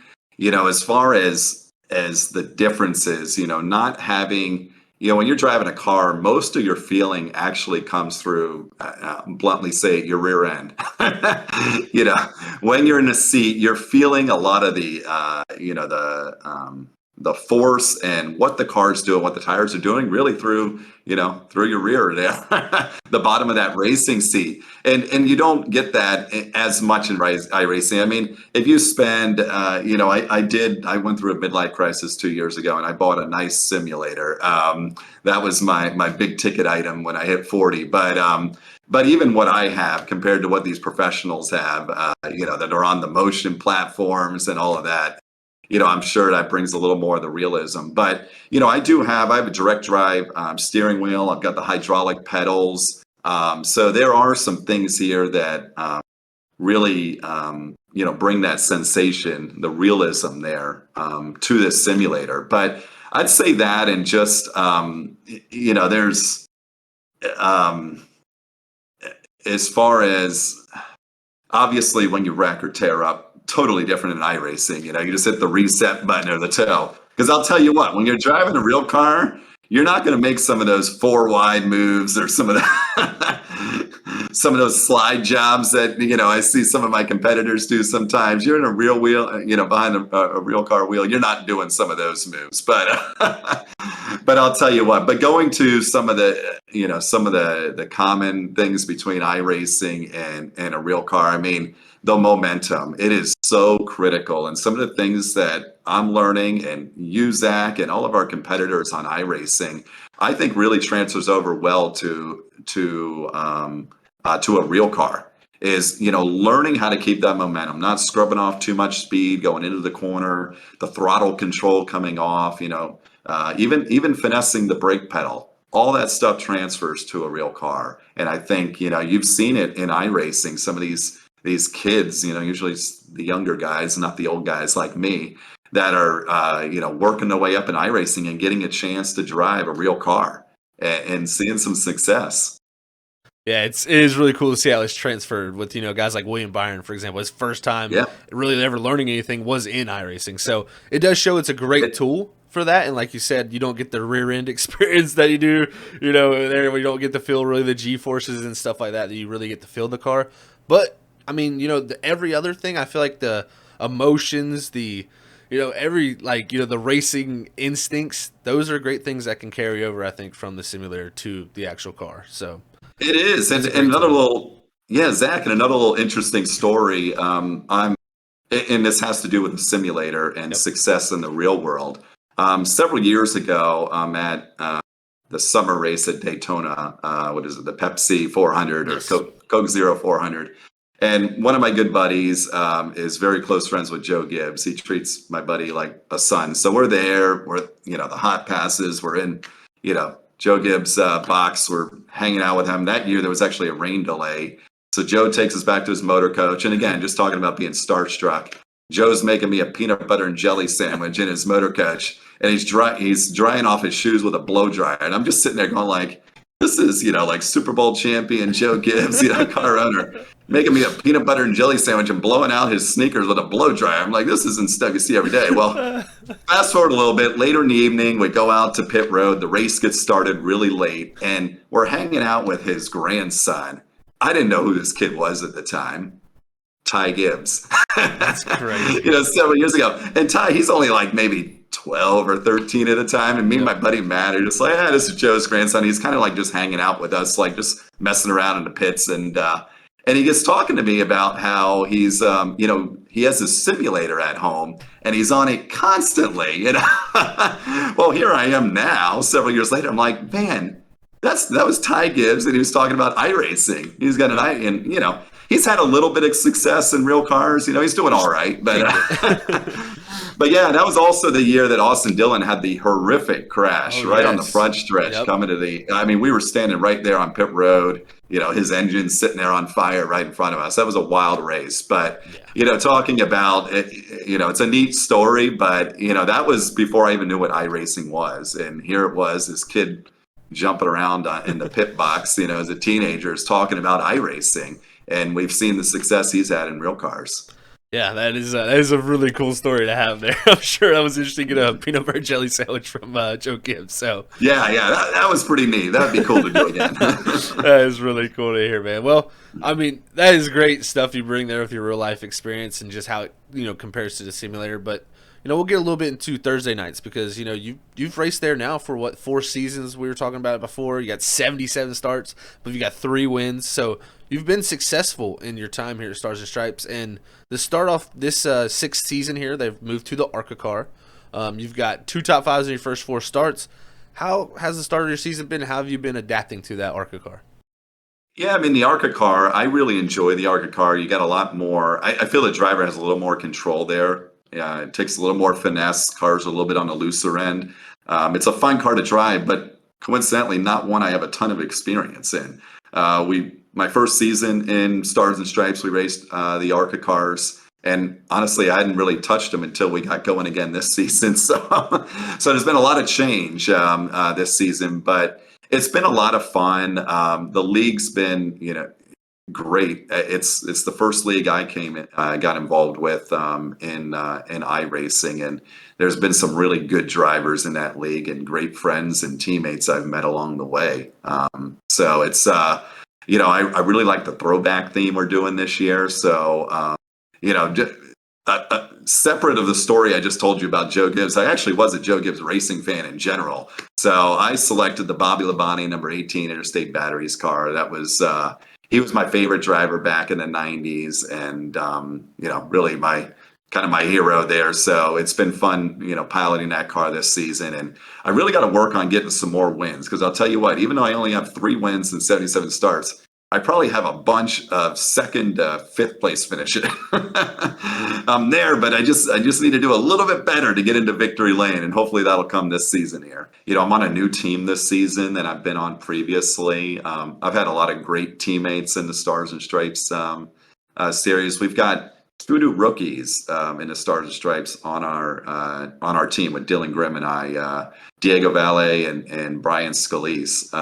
as far as the differences, not having. When you're driving a car, most of your feeling actually comes through, bluntly say it, your rear end. When you're in the seat, you're feeling a lot of the force and what the car's doing, what the tires are doing, really through your rear there, the bottom of that racing seat. And you don't get that as much in iRacing. I mean, if you spend, I went through a midlife crisis 2 years ago, and I bought a nice simulator. That was my big ticket item when I hit 40. But even what I have compared to what these professionals have, that are on the motion platforms and all of that, I'm sure that brings a little more of the realism. But, I have a direct drive steering wheel. I've got the hydraulic pedals. So there are some things here that really, bring that sensation, the realism there to this simulator. But I'd say that, and just, there's, as far as, obviously when you wreck or tear up, totally different than iRacing. You just hit the reset button or the toe. Because I'll tell you what, when you're driving a real car, you're not going to make some of those 4 wide moves or some of those slide jobs that I see some of my competitors do sometimes. You're in a real wheel, behind a real car wheel. You're not doing some of those moves. But I'll tell you what. But going to some of the common things between iRacing and a real car. I mean, the momentum, it is so critical. And some of the things that I'm learning, and you, Zach, and all of our competitors on iRacing, I think really transfers over well to a real car, is learning how to keep that momentum, not scrubbing off too much speed going into the corner, the throttle control coming off, even finessing the brake pedal. All that stuff transfers to a real car. And I think you've seen it in iRacing. Some of these kids, usually it's the younger guys, not the old guys like me, that are, working their way up in iRacing and getting a chance to drive a real car and seeing some success. Yeah, it is really cool to see how it's transferred with, guys like William Byron, for example. His first time really ever learning anything was in iRacing. So it does show it's a great tool for that. And like you said, you don't get the rear end experience that you do, there where you don't get to feel really the G forces and stuff like that you really get to feel the car. But I mean, every other thing, I feel like the emotions, the the racing instincts, those are great things that can carry over, I think, from the simulator to the actual car. So it is. And another Zach, and another little interesting story. And this has to do with the simulator and success in the real world. Several years ago, at the summer race at Daytona, the Pepsi 400 or Coke Zero 400. And one of my good buddies is very close friends with Joe Gibbs. He treats my buddy like a son. So we're there. We're, the hot passes. We're in, Joe Gibbs' box. We're hanging out with him. That year, there was actually a rain delay. So Joe takes us back to his motor coach. And again, just talking about being starstruck. Joe's making me a peanut butter and jelly sandwich in his motor coach. And he's drying off his shoes with a blow dryer. And I'm just sitting there going like, this is, like Super Bowl champion Joe Gibbs, car owner, making me a peanut butter and jelly sandwich and blowing out his sneakers with a blow dryer. I'm like, this isn't stuff you see every day. Well, fast forward a little bit. Later in the evening, we go out to pit road. The race gets started really late, and we're hanging out with his grandson. I didn't know who this kid was at the time. Ty Gibbs. That's crazy. Several years ago. And Ty, he's only like maybe 12 or 13 at a time. And me and my buddy Matt are just like, this is Joe's grandson. He's kind of like just hanging out with us, like just messing around in the pits. And he gets talking to me about how he's, he has a simulator at home and he's on it constantly. Well, here I am now, several years later. I'm like, man, that was Ty Gibbs. And he was talking about iRacing. He's got he's had a little bit of success in real cars. He's doing all right. But but yeah, that was also the year that Austin Dillon had the horrific crash on the front stretch coming to we were standing right there on pit road. His engine's sitting there on fire right in front of us. That was a wild race. But, talking about it, it's a neat story. But, that was before I even knew what iRacing was. And here it was, this kid jumping around in the pit box, as a teenager, is talking about iRacing. And we've seen the success he's had in real cars. Yeah, that is a really cool story to have there. I'm sure that was interesting to get a peanut butter jelly sandwich from Joe Gibbs. So yeah, that was pretty neat. That'd be cool to do again. That is really cool to hear, man. Well, that is great stuff you bring there with your real life experience and just how it compares to the simulator. But we'll get a little bit into Thursday nights because you've raced there now for 4 seasons. We were talking about it before. You got 77 starts, but you got 3 wins. So you've been successful in your time here at Stars and Stripes. And to start off this 6th season here, they've moved to the ARCA car. You've got 2 top 5s in your first 4 starts. How has the start of your season been? How have you been adapting to that ARCA car? Yeah, the ARCA car, I really enjoy the ARCA car. You got a lot more. I feel the driver has a little more control there. Yeah, it takes a little more finesse. Cars are a little bit on the looser end. It's a fun car to drive, but coincidentally, not one I have a ton of experience in. My first season in Stars and Stripes, we raced the ARCA cars, and honestly, I hadn't really touched them until we got going again this season. So there's been a lot of change this season, but it's been a lot of fun. The league's been, great. It's the first league I got involved with in iRacing, and there's been some really good drivers in that league and great friends and teammates I've met along the way. So it's I really like the throwback theme we're doing this year. So separate of the story I just told you about Joe Gibbs, I actually was a Joe Gibbs racing fan in general. So I selected the Bobby Labonte number 18 Interstate Batteries car. That was he was my favorite driver back in the 90s, and really my hero there. So it's been fun, piloting that car this season, and I really got to work on getting some more wins, because I'll tell you what, even though I only have 3 wins and 77 starts, I probably have a bunch of 2nd to 5th place finishes. I'm there, but I just need to do a little bit better to get into victory lane, and hopefully that'll come this season here. I'm on a new team this season that I've been on previously. I've had a lot of great teammates in the Stars and Stripes series. We've got 2 new rookies in the Stars and Stripes on our team with Dylan Grimm and I, Diego Valle and Brian Scalise.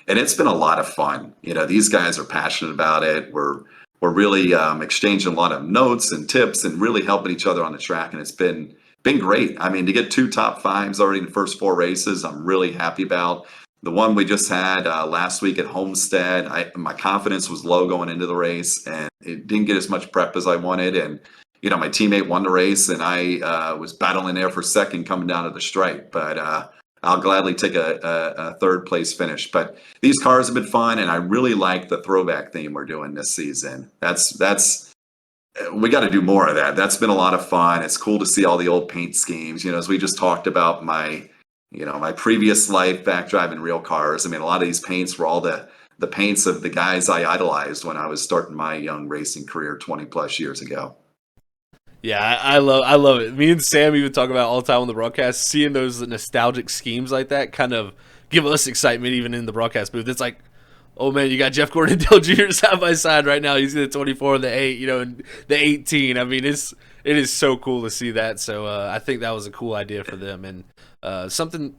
And it's been a lot of fun. These guys are passionate about it. We're really exchanging a lot of notes and tips and really helping each other on the track. And it's been been great. I mean, to get 2 top 5s already in the first 4 races, I'm really happy about. The one we just had last week at Homestead, my confidence was low going into the race, and it didn't get as much prep as I wanted. And my teammate won the race, and I was battling there for second coming down to the stripe. But I'll gladly take a third place finish. But these cars have been fun, and I really like the throwback theme we're doing this season. We got to do more of that. That's been a lot of fun. It's cool to see all the old paint schemes. As we just talked about my previous life back driving real cars. I mean, a lot of these paints were all the paints of the guys I idolized when I was starting my young racing career 20 plus years ago. Yeah, I love it. Me and Sam even talk about it all the time on the broadcast. Seeing those nostalgic schemes like that kind of give us excitement even in the broadcast booth. It's like, oh man, you got Jeff Gordon and Dale Jr. side by side right now. He's in the 24 and the 8, and the 18. I mean, it is so cool to see that. So I think that was a cool idea for them, and something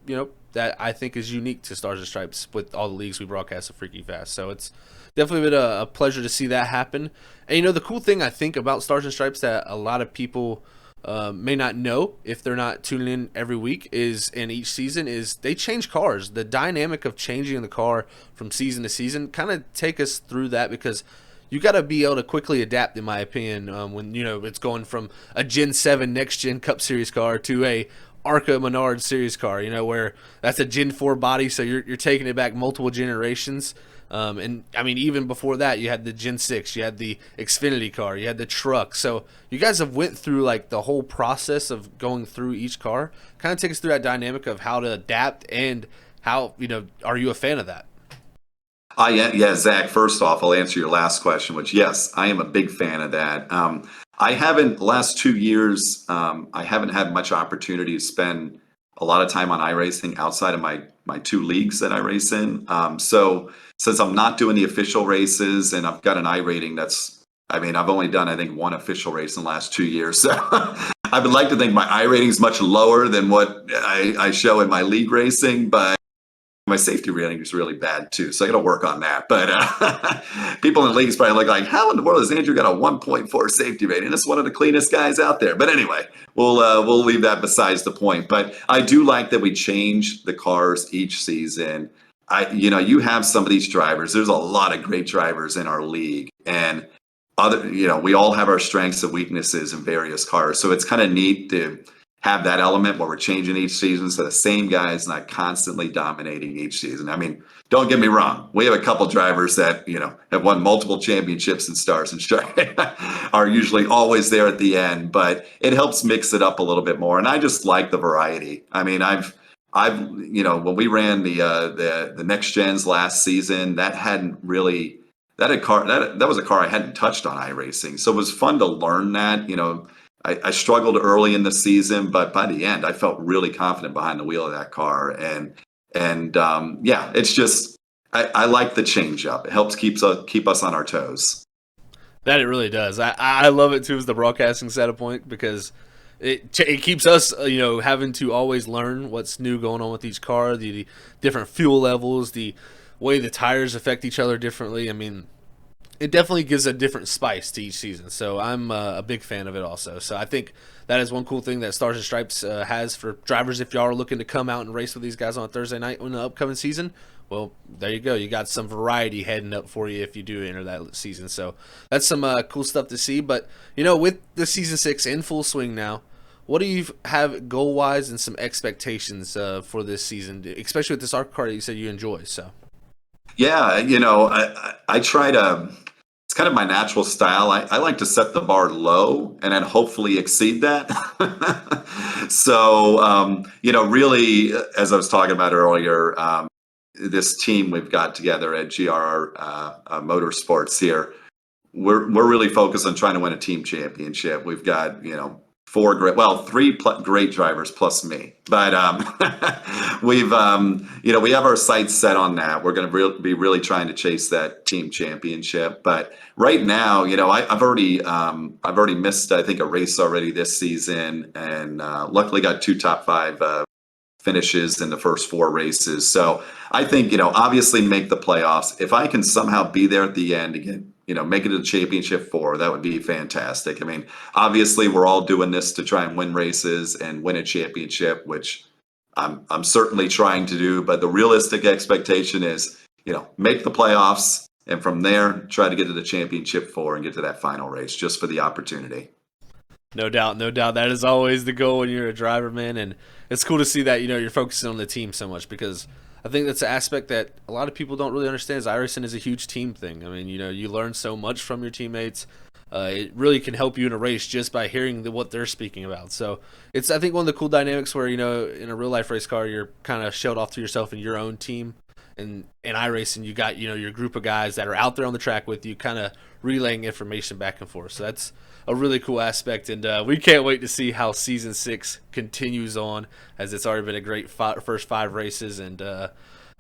that I think is unique to Stars and Stripes with all the leagues we broadcast at Freaky Fast. So it's definitely been a pleasure to see that happen. And the cool thing I think about Stars and Stripes that a lot of people may not know if they're not tuning in every week in each season is they change cars. The dynamic of changing the car from season to season kind of take us through that, because you got to be able to quickly adapt, in my opinion, when it's going from a Gen 7 next gen Cup Series car to a ARCA Menard Series car, where that's a Gen 4 body, so you're taking it back multiple generations. And I mean, even before that, you had the Gen 6, you had the Xfinity car, you had the truck. So you guys have went through like the whole process of going through each car. Kind of take us through that dynamic of how to adapt, and how, are you a fan of that? Yeah, Zach, first off, I'll answer your last question, which, yes, I am a big fan of that. The last 2 years, I haven't had much opportunity to spend a lot of time on iRacing outside of my 2 leagues that I race in. So since I'm not doing the official races, and I've got an iRating I've only done, I think, 1 official race in the last 2 years. So I would like to think my iRating is much lower than what I show in my league racing, but my safety rating is really bad too, so I got to work on that. But people in the leagues probably look like, how in the world has Andrew got a 1.4 safety rating? It's one of the cleanest guys out there. But anyway, we'll leave that besides the point. But I do like that we change the cars each season. You have some of these drivers. There's a lot of great drivers in our league, and we all have our strengths and weaknesses in various cars. So it's kind of neat to have that element where we're changing each season, so the same guys not constantly dominating each season. I mean, don't get me wrong. We have a couple drivers that, have won multiple championships in Stars and Stripes, are usually always there at the end, but it helps mix it up a little bit more. And I just like the variety. I mean, I've when we ran the next gens last season, that was a car I hadn't touched on iRacing. So it was fun to learn that. I struggled early in the season, but by the end, I felt really confident behind the wheel of that car. And it's just, I like the change up. It helps keep us on our toes. That it really does. I love it too as the broadcasting setup point, because it keeps us, having to always learn what's new going on with each car, the different fuel levels, the way the tires affect each other differently. I mean, it definitely gives a different spice to each season. So I'm a big fan of it also. So I think that is one cool thing that Stars and Stripes has for drivers. If y'all are looking to come out and race with these guys on a Thursday night in the upcoming season, well, there you go. You got some variety heading up for you if you do enter that season. So that's some cool stuff to see. But, with the Season 6 in full swing now, what do you have goal-wise and some expectations for this season, especially with this ARC car that you said you enjoy? So. Yeah, I try to, it's kind of my natural style. I like to set the bar low and then hopefully exceed that. So, really, as I was talking about earlier, this team we've got together at GR Motorsports here, we're really focused on trying to win a team championship. We've got, three great drivers plus me, but we have our sights set on that. We're going to be really trying to chase that team championship. But right now, I've already missed, I think, a race already this season, and luckily got 2 top 5 finishes in the first 4 races. So I think, obviously make the playoffs. If I can somehow be there at the end to make it to the championship 4. That would be fantastic. I mean, obviously we're all doing this to try and win races and win a championship, which I'm certainly trying to do, but the realistic expectation is, make the playoffs and from there try to get to the championship 4 and get to that final race just for the opportunity. No doubt, no doubt. That is always the goal when you're a driver, man. And it's cool to see that, you're focusing on the team so much, because I think that's an aspect that a lot of people don't really understand is iRacing is a huge team thing. I mean, you learn so much from your teammates. It really can help you in a race just by hearing what they're speaking about. So it's, I think, one of the cool dynamics where, in a real life race car, you're kind of shelled off to yourself in your own team. And in iRacing, you got, your group of guys that are out there on the track with you, kind of relaying information back and forth. So that's a really cool aspect, and we can't wait to see how Season 6 continues on, as it's already been a great first 5 races, and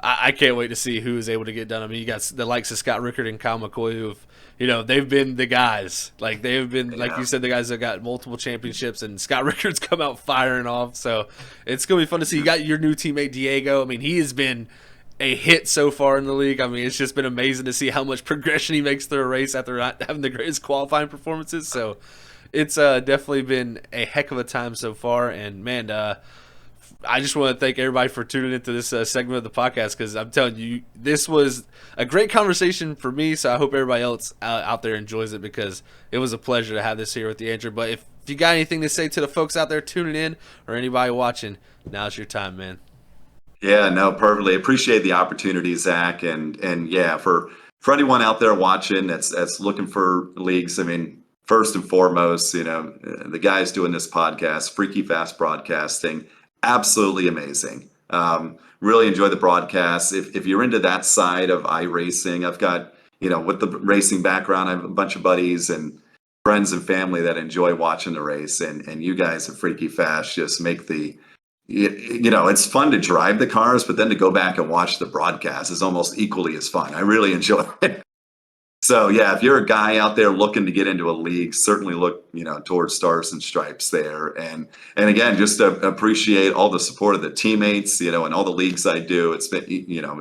I can't wait to see who is able to get done. I mean, you got the likes of Scott Rickard and Kyle McCoy, who've, they've been the guys. Like, they've been, like you said, the guys that got multiple championships, and Scott Rickard's come out firing off, so it's going to be fun to see. You got your new teammate, Diego. I mean, he has been a hit so far in the league. I mean, it's just been amazing to see how much progression he makes through a race after not having the greatest qualifying performances. So it's definitely been a heck of a time so far. And man, I just want to thank everybody for tuning into this segment of the podcast, because I'm telling you, this was a great conversation for me. So I hope everybody else out there enjoys it, because it was a pleasure to have this here with you, Andrew. But if you got anything to say to the folks out there tuning in, or anybody watching, now's your time, man. Yeah, no, perfectly. Appreciate the opportunity, Zach. And yeah, for anyone out there watching that's looking for leagues, I mean, first and foremost, the guys doing this podcast, Freaky Fast Broadcasting, absolutely amazing. Really enjoy the broadcast. If you're into that side of iRacing, I've got, with the racing background, I have a bunch of buddies and friends and family that enjoy watching the race. And you guys at Freaky Fast just make it's fun to drive the cars, but then to go back and watch the broadcast is almost equally as fun. I really enjoy it. So yeah, if you're a guy out there looking to get into a league, certainly look, towards Stars and Stripes there. And again, just to appreciate all the support of the teammates, and all the leagues I do. It's been,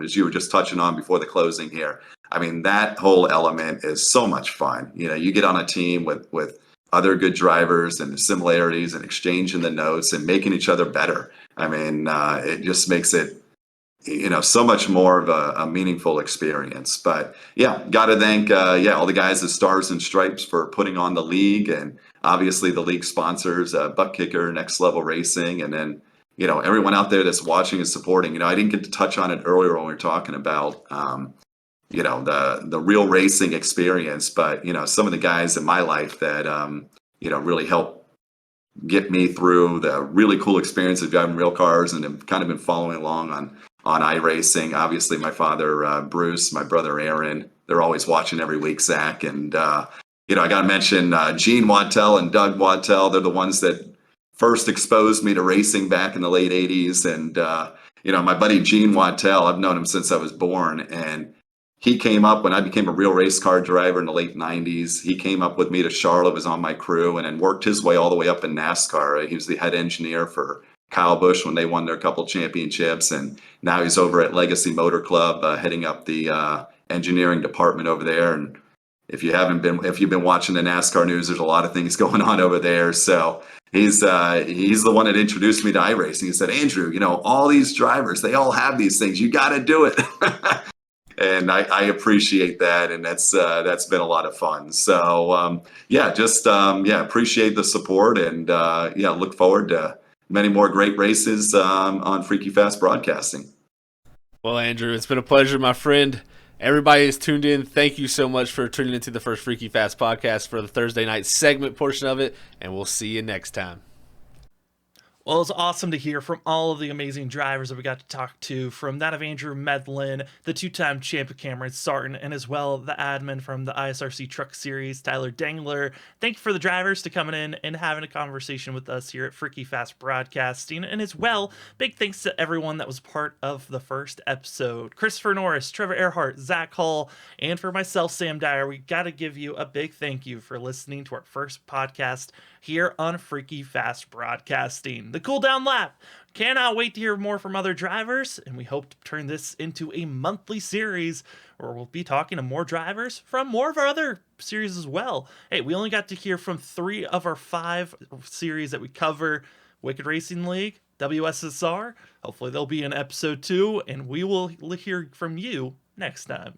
as you were just touching on before the closing here. I mean, that whole element is so much fun. You get on a team with other good drivers and the similarities and exchanging the notes and making each other better. I mean, it just makes it, so much more of a meaningful experience. But yeah, got to thank, all the guys at Stars and Stripes for putting on the league, and obviously the league sponsors, Butt Kicker, Next Level Racing, and then, everyone out there that's watching and supporting. I didn't get to touch on it earlier when we were talking about, the real racing experience, but, some of the guys in my life that, really helped get me through the really cool experience of driving real cars, and have kind of been following along on iRacing. Obviously, my father, Bruce, my brother, Aaron, they're always watching every week, Zach. And, I got to mention Gene Wattell and Doug Wattell. They're the ones that first exposed me to racing back in the late 80s. And, my buddy Gene Wattell, I've known him since I was born. And he came up when I became a real race car driver in the late 90s. He came up with me to Charlotte, was on my crew, and then worked his way all the way up in NASCAR. Right? He was the head engineer for Kyle Busch when they won their couple championships. And now he's over at Legacy Motor Club, heading up the engineering department over there. And if you've been watching the NASCAR news, there's a lot of things going on over there. So he's the one that introduced me to iRacing. He said, Andrew, all these drivers, they all have these things. You got to do it. And I appreciate that, and that's been a lot of fun. So appreciate the support, and look forward to many more great races on Freaky Fast Broadcasting. Well, Andrew, it's been a pleasure, my friend. Everybody is tuned in. Thank you so much for tuning into the first Freaky Fast podcast for the Thursday night segment portion of it, and we'll see you next time. Well, it's awesome to hear from all of the amazing drivers that we got to talk to, from that of Andrew Medlin, the two-time champ Camron Sartin, and as well the admin from the ISRC Truck Series, Tyler Dengler. Thank you for the drivers to coming in and having a conversation with us here at Freaky Fast Broadcasting. And as well, big thanks to everyone that was part of the first episode. Christopher Norris, Trevor Erhardt, Zach Hull, and for myself, Sam Dyer, we got to give you a big thank you for listening to our first podcast here on Freaky Fast Broadcasting. the Cool Down Lap. Cannot wait to hear more from other drivers, and we hope to turn this into a monthly series where we'll be talking to more drivers from more of our other series as well. Hey, we only got to hear from 3 of our 5 series that we cover: Wicked Racing League, WSSR. Hopefully they'll be in episode 2, and we will hear from you next time.